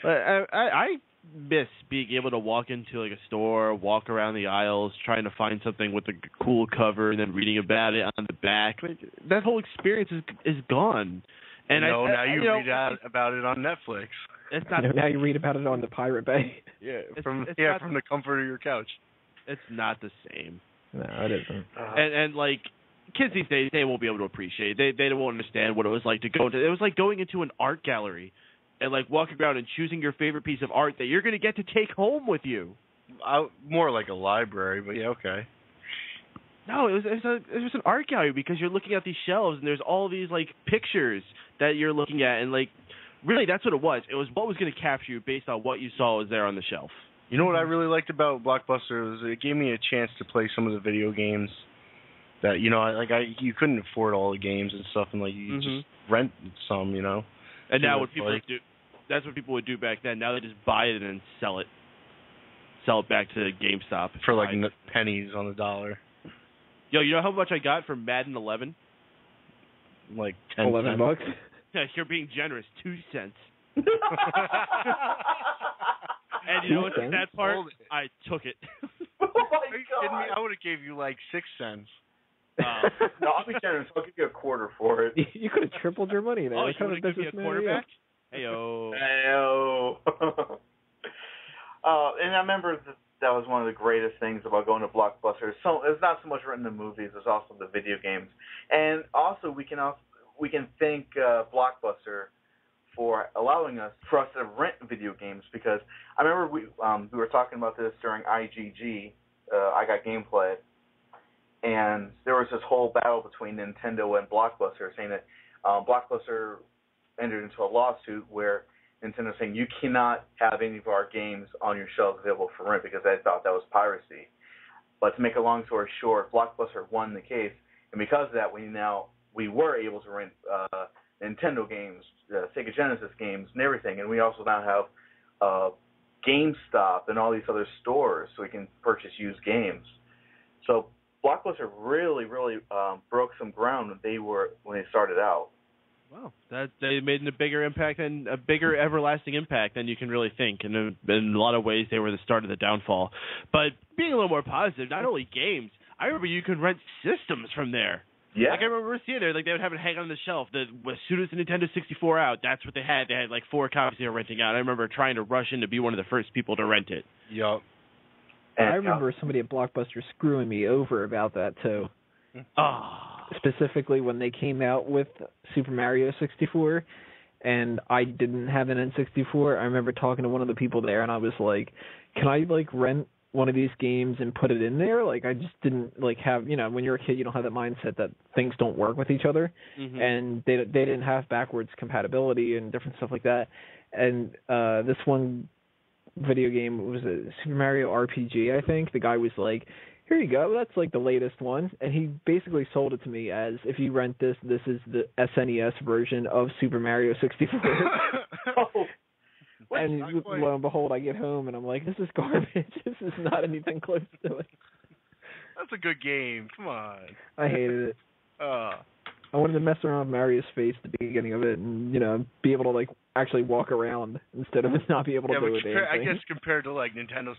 I miss being able to walk into like a store, walk around the aisles, trying to find something with a cool cover, and then reading about it on the back. Like, that whole experience is gone. And now you read about it on Netflix. It's not. Now you read about it on the Pirate Bay. Yeah, from from the comfort of your couch. It's not the same. No, it isn't. And like kids these days, they won't be able to appreciate it. They won't understand what it was like to go into. It was like going into an art gallery and like walking around and choosing your favorite piece of art that you're going to get to take home with you. More like a library, but yeah, okay. No, it was an art gallery because you're looking at these shelves and there's all these like pictures that you're looking at, and like really that's what it was. It was what was going to capture you based on what you saw was there on the shelf. You know what I really liked about Blockbuster was it gave me a chance to play some of the video games that you couldn't afford all the games and stuff, and like you just rent some, And now what people do, that's what people would do back then. Now they just buy it and then sell it back to GameStop for like pennies on the dollar. Yo, you know how much I got for Madden 11? Like 10 $11 bucks. Yeah, you're being generous. 2 cents. And you know what's the sad part? I took it. Oh my Are you God. kidding me? I would have gave you like 6 cents. No, I'll be generous. I'll give you a quarter for it. You could have tripled your money there. Oh, What you kind want of to give me a businessman quarterback? are you? Heyo. Heyo. And I remember that was one of the greatest things about going to Blockbuster. So it's not so much renting the movies; it's also the video games. And also, we can thank Blockbuster for allowing us to rent video games, because I remember we were talking about this during IGG. I Got Gameplay, and there was this whole battle between Nintendo and Blockbuster, saying that Blockbuster entered into a lawsuit where Nintendo saying you cannot have any of our games on your shelves available for rent because they thought that was piracy. But to make a long story short, Blockbuster won the case, and because of that, we were able to rent Nintendo games, Sega Genesis games, and everything. And we also now have GameStop and all these other stores, so we can purchase used games. So Blockbuster really broke some ground when they started out. Wow, that they made a bigger impact and a bigger everlasting impact than you can really think. And in a lot of ways, they were the start of the downfall. But being a little more positive, not only games, I remember you could rent systems from there. Yeah. Like I remember seeing there, like they would have it hang on the shelf. As soon as the Nintendo 64 out, that's what they had. They had like 4 copies they were renting out. I remember trying to rush in to be one of the first people to rent it. Yup. I remember somebody at Blockbuster screwing me over about that too. Specifically when they came out with Super Mario 64, and I didn't have an N64. I remember talking to one of the people there, and I was like, "Can I like rent one of these games and put it in there?" Like I just didn't like have, when you're a kid, you don't have that mindset that things don't work with each other, and they didn't have backwards compatibility and different stuff like that. And this one video game was a Super Mario RPG, I think. The guy was like, "Here you go, that's like the latest one," and he basically sold it to me as, if you rent this is the SNES version of Super Mario 64. And lo and behold, I get home and I'm like, this is garbage. This is not anything close to it. That's a good game. Come on. I hated it. I wanted to mess around with Mario's face at the beginning of it and, be able to, like, actually walk around instead of not be able to do it. I guess compared to, like, Nintendo's,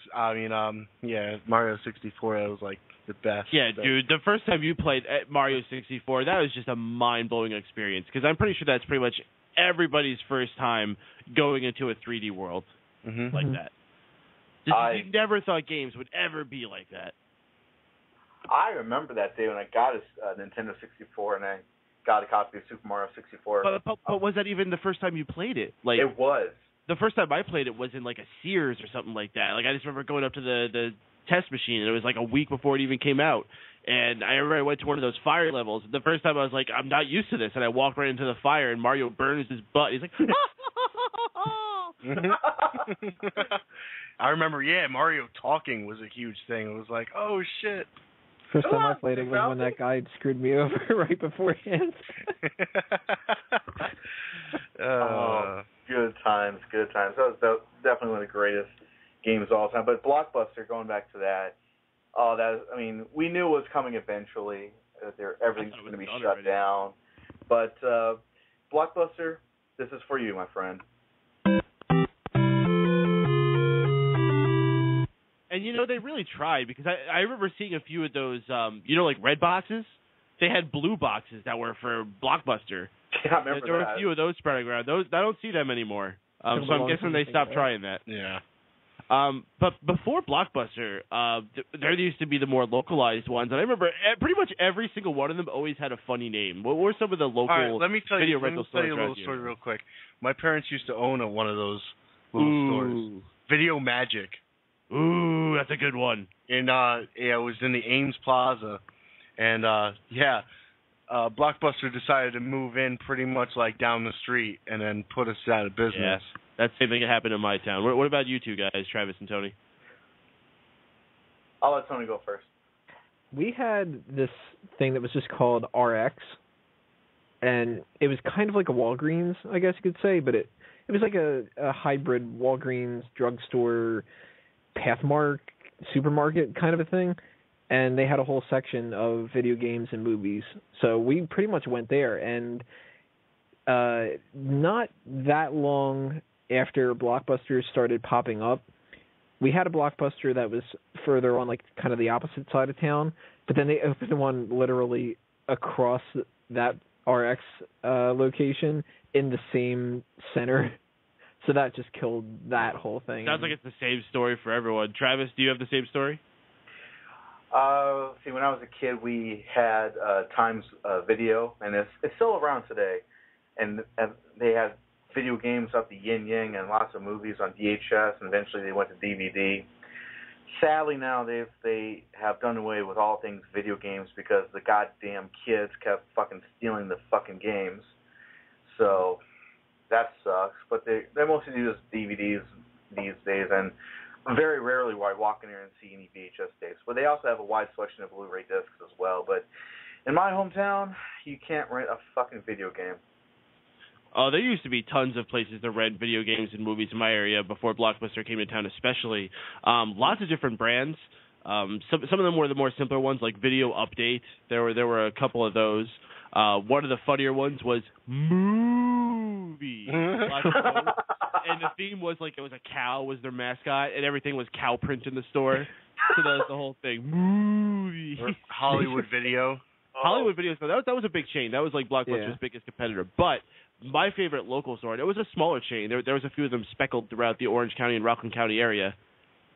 Mario 64, that was, like, the best. Yeah, dude, the first time you played Mario 64, that was just a mind-blowing experience, because I'm pretty sure that's pretty much everybody's first time going into a 3D world like that. You never thought games would ever be like that. I remember that day when I got a Nintendo 64 and I got a copy of Super Mario 64. But was that even the first time you played it? Like, it was. The first time I played it was in like a Sears or something like that. Like I just remember going up to the test machine, and it was like a week before it even came out. And I remember I went to one of those fire levels. The first time I was like, I'm not used to this, and I walked right into the fire, and Mario burns his butt. He's like, I remember, Mario talking was a huge thing. It was like, oh shit. First time I played it was when that guy screwed me over right beforehand. Good times. That was definitely one of the greatest games of all time. But Blockbuster, going back to that, we knew it was coming eventually. Everything's going to be shut down. But Blockbuster, this is for you, my friend. And, they really tried, because I remember seeing a few of those, like red boxes. They had blue boxes that were for Blockbuster. Yeah, I remember there were a few of those spread around. Those I don't see them anymore. So I'm guessing they stopped trying that. Yeah. But before Blockbuster, there used to be the more localized ones, and I remember pretty much every single one of them always had a funny name. What were some of the local All right, let me tell you a little stores story real quick. My parents used to own one of those little stores. Video Magic. Ooh, that's a good one. And it was in the Ames Plaza, and Blockbuster decided to move in pretty much like down the street, and then put us out of business. Yeah, that same thing happened in my town. What about you two guys, Travis and Tony? I'll let Tony go first. We had this thing that was just called RX, and it was kind of like a Walgreens, I guess you could say, but it was like a hybrid Walgreens drugstore, Pathmark supermarket kind of a thing, and they had a whole section of video games and movies. So we pretty much went there, and not that long after Blockbuster started popping up, we had a Blockbuster that was further on, like, kind of the opposite side of town, but then they opened one literally across that RX location in the same center. So that just killed that whole thing. Sounds like it's the same story for everyone. Travis, do you have the same story? When I was a kid, we had Times Video, and it's still around today. And they had video games up the yin-yang and lots of movies on VHS, and eventually they went to DVD. Sadly, now they have done away with all things video games because the goddamn kids kept fucking stealing the fucking games. So that sucks. But they mostly do just DVDs these days, and very rarely will I walk in there and see any VHS tapes. But they also have a wide selection of Blu-ray discs as well. But in my hometown, you can't rent a fucking video game. Oh, there used to be tons of places to rent video games and movies in my area before Blockbuster came to town, especially. Lots of different brands. Some of them were the more simpler ones, like Video Update. There were a couple of those. One of the funnier ones was Movie. And the theme was like it was a cow was their mascot, and everything was cow print in the store. So that was the whole thing. Movie. Or Hollywood Video. Hollywood Video. So that was a big chain. That was like Blockbuster's biggest competitor. But my favorite local store, and it was a smaller chain. There was a few of them speckled throughout the Orange County and Rockland County area.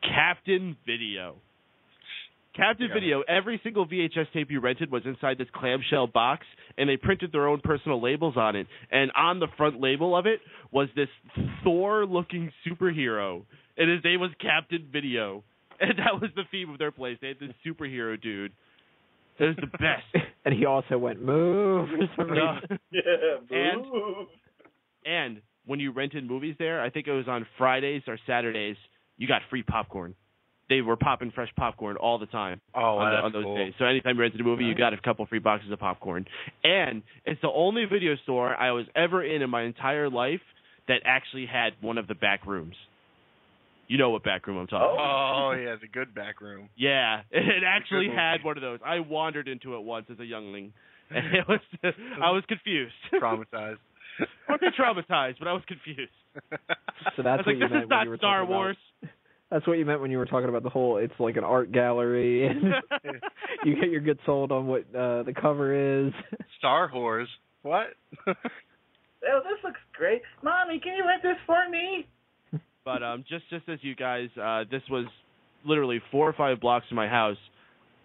Captain Video. Video, every single VHS tape you rented was inside this clamshell box, and they printed their own personal labels on it. And on the front label of it was this Thor-looking superhero, and his name was Captain Video. And that was the theme of their place. They had this superhero dude. It was the best. And he also went, move, for some reason. Yeah, move. And when you rented movies there, I think it was on Fridays or Saturdays, you got free popcorn. They were popping fresh popcorn all the time on those days. So anytime you rented a movie, you got a couple free boxes of popcorn. And it's the only video store I was ever in my entire life that actually had one of the back rooms. You know what back room I'm talking about. Oh, yeah, the good back room. Yeah, it actually had one of those. I wandered into it once as a youngling, and I was confused. Traumatized. I wasn't traumatized, but I was confused. So that's what you meant when you were Star talking Wars. That's what you meant when you were talking about the whole, it's like an art gallery, and you get your good sold on what the cover is. Star Wars. What? Oh, this looks great. Mommy, can you rent this for me? But just as you guys, this was literally 4 or 5 blocks from my house,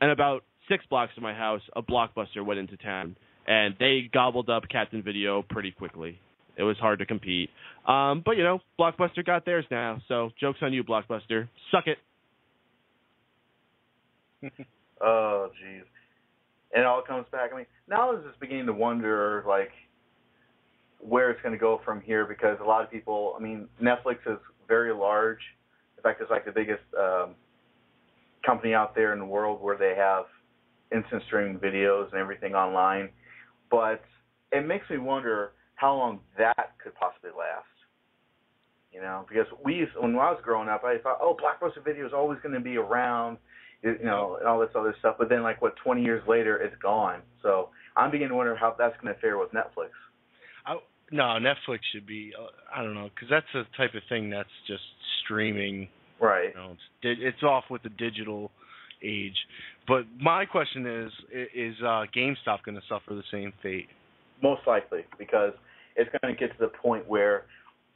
and about 6 blocks from my house, a Blockbuster went into town. and they gobbled up Captain Video pretty quickly. It was hard to compete. But, you know, Blockbuster got theirs now, so joke's on you, Blockbuster. Suck it. Oh, jeez. And it all comes back. I mean, now I was just beginning to wonder, like, where it's going to go from here, because a lot of people, I mean, Netflix is very large. In fact, it's like the biggest company out there in the world where they have instant streaming videos and everything online. But it makes me wonder how long that could possibly last. You know, because when I was growing up, I thought, Blockbuster Video is always going to be around, you know, and all this other stuff. But then, 20 years later, it's gone. So I'm beginning to wonder how that's going to fare with Netflix. No, Netflix should be, I don't know, because that's the type of thing that's just streaming. Right. You know, it's off with the digital age. But my question is GameStop going to suffer the same fate? Most likely, because it's going to get to the point where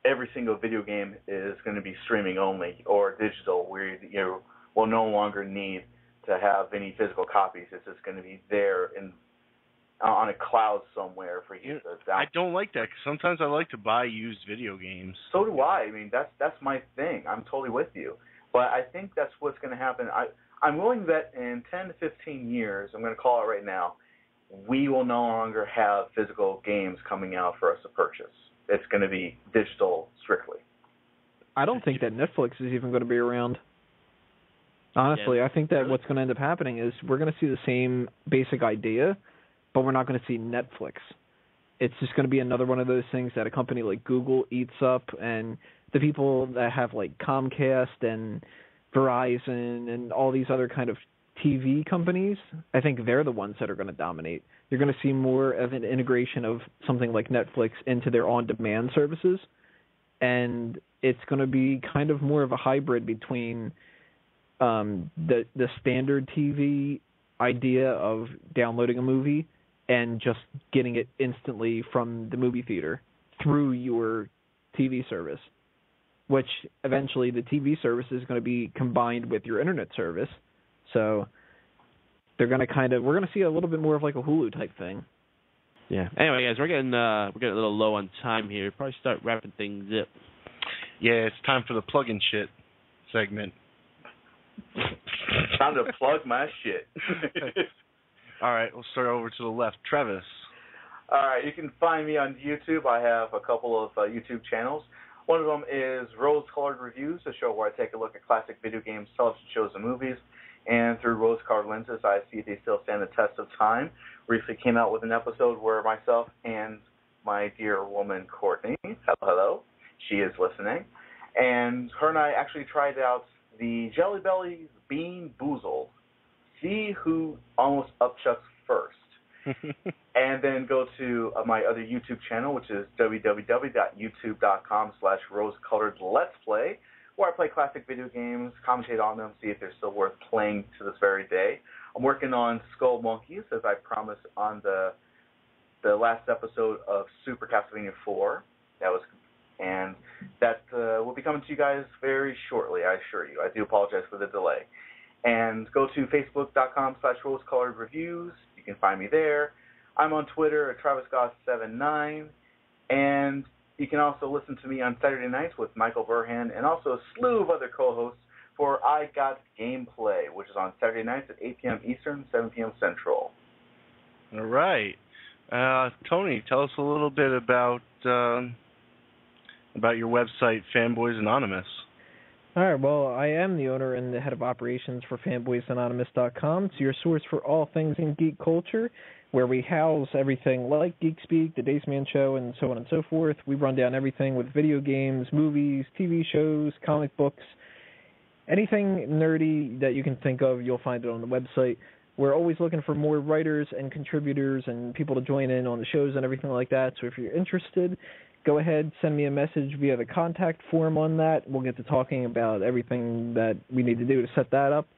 every single video game is going to be streaming only or digital, where you will no longer need to have any physical copies. It's just going to be there on a cloud somewhere for you to download. I don't like that, because sometimes I like to buy used video games. So do I. I mean, that's my thing. I'm totally with you. But I think that's what's going to happen. I'm willing to bet in 10 to 15 years, I'm going to call it right now, we will no longer have physical games coming out for us to purchase. It's going to be digital strictly. I don't think that Netflix is even going to be around. Honestly, I think that what's going to end up happening is we're going to see the same basic idea, but we're not going to see Netflix. It's just going to be another one of those things that a company like Google eats up, and the people that have like Comcast and Verizon and all these other kind of TV companies, I think they're the ones that are going to dominate. You're going to see more of an integration of something like Netflix into their on-demand services, and it's going to be kind of more of a hybrid between the standard TV idea of downloading a movie and just getting it instantly from the movie theater through your TV service, which eventually the TV service is going to be combined with your internet service. So they're going to we're going to see a little bit more of like a Hulu type thing. Yeah. Anyway, guys, we're getting a little low on time here. Probably start wrapping things up. Yeah, it's time for the plug-in shit segment. Time to plug my shit. All right, we'll start over to the left. Travis. All right, you can find me on YouTube. I have a couple of YouTube channels. One of them is Rose-Colored Reviews, a show where I take a look at classic video games, television shows, and movies. And through rose-colored lenses, I see if they still stand the test of time. Recently came out with an episode where myself and my dear woman, Courtney, hello, she is listening, and her and I actually tried out the Jelly Belly Bean Boozled. See who almost upchucks first. And then go to my other YouTube channel, which is www.youtube.com/rosecoloredletsplay, where I play classic video games, commentate on them, see if they're still worth playing to this very day. I'm working on Skull Monkeys, as I promised on the last episode of Super Castlevania 4. And that will be coming to you guys very shortly, I assure you. I do apologize for the delay. And go to facebook.com/rosecoloredreviews. You can find me there. I'm on Twitter at TravisGoss79. And you can also listen to me on Saturday nights with Michael Burhan and also a slew of other co-hosts for I Got Gameplay, which is on Saturday nights at 8 p.m. Eastern, 7 p.m. Central. All right. Tony, tell us a little bit about your website, Fanboys Anonymous. All right, well, I am the owner and the head of operations for fanboysanonymous.com. It's your source for all things in geek culture, where we house everything like Geek Speak, The Daceman Show, and so on and so forth. We run down everything with video games, movies, TV shows, comic books, anything nerdy that you can think of, you'll find it on the website. We're always looking for more writers and contributors and people to join in on the shows and everything like that. So if you're interested, go ahead, send me a message via the contact form on that. We'll get to talking about everything that we need to do to set that up.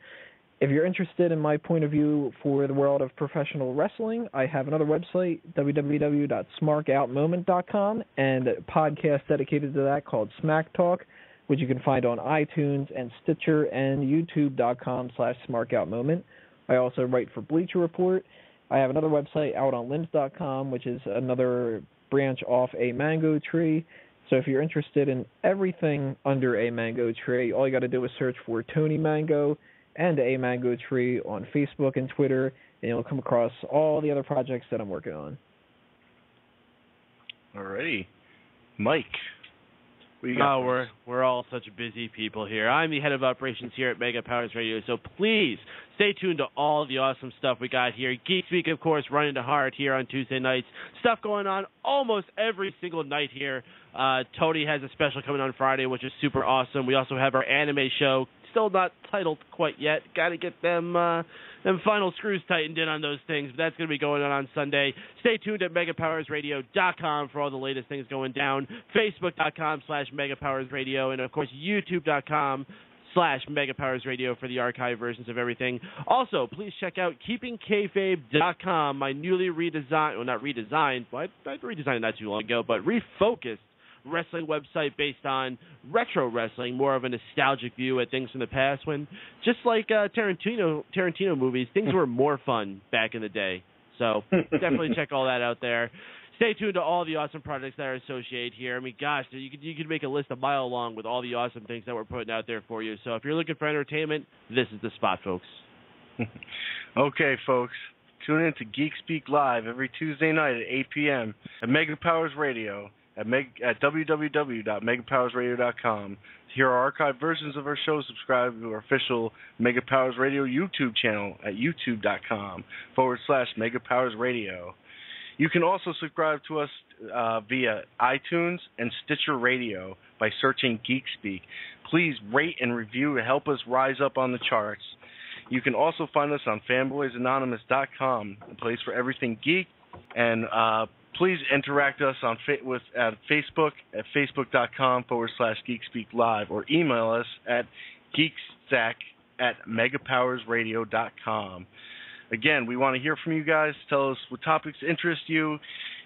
If you're interested in my point of view for the world of professional wrestling, I have another website, www.smarkoutmoment.com, and a podcast dedicated to that called Smack Talk, which you can find on iTunes and Stitcher and youtube.com/smarkoutmoment. I also write for Bleacher Report, I have another website, outonlimbs.com, which is another branch off A Mango Tree. So if you're interested in everything under A Mango Tree, all you got to do is search for Tony Mango and A Mango Tree on Facebook and Twitter, and you'll come across all the other projects that I'm working on. Alrighty. Mike. We're all such busy people here. I'm the head of operations here at Mega Powers Radio, so please stay tuned to all the awesome stuff we got here. Geek Week, of course, running to hard here on Tuesday nights. Stuff going on almost every single night here. Tony has a special coming on Friday, which is super awesome. We also have our anime show, still not titled quite yet. Got to get them final screws tightened in on those things. But that's going to be going on Sunday. Stay tuned at megapowersradio.com for all the latest things going down. Facebook.com/megapowersradio. And, of course, YouTube.com/megapowersradio for the archive versions of everything. Also, please check out keepingkayfabe.com, my newly redesigned, well, not redesigned, but I redesigned it not too long ago, but refocused wrestling website based on retro wrestling, more of a nostalgic view at things from the past when, just like Tarantino movies, things were more fun back in the day. So definitely check all that out there. Stay tuned to all the awesome projects that are associated here. I mean, gosh, you could make a list a mile long with all the awesome things that we're putting out there for you. So if you're looking for entertainment, this is the spot, folks. Okay, folks. Tune in to Geek Speak Live every Tuesday night at 8 p.m. at Mega Powers Radio at www.megapowersradio.com. To hear our archived versions of our show, subscribe to our official Mega Powers Radio YouTube channel at youtube.com/Mega Powers Radio. You can also subscribe to us via iTunes and Stitcher Radio by searching Geek Speak. Please rate and review to help us rise up on the charts. You can also find us on fanboysanonymous.com, a place for everything geek. And please interact us on at Facebook at facebook.com/GeekSpeakLive, or email us at geekstack@megapowersradio.com. Again, we want to hear from you guys. Tell us what topics interest you,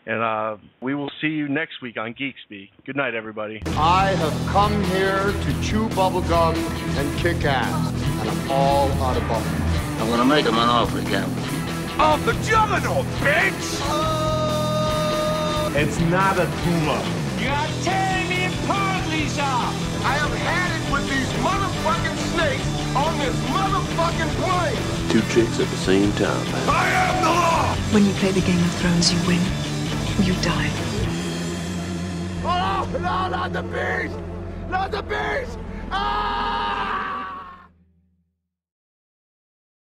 and we will see you next week on Geek Speak. Good night, everybody. I have come here to chew bubblegum and kick ass, and I'm all out of bubblegum. I'm gonna make him an offer again. Of the juggernaut, bitch! It's not a tumor. You're tearing me apart, Lisa! I have had it with these motherfucking snakes on this motherfucking plane! 2 chicks at the same time. I am the law! When you play the Game of Thrones, you win. You die. Oh, no, not the beast! Not the beast! Ah!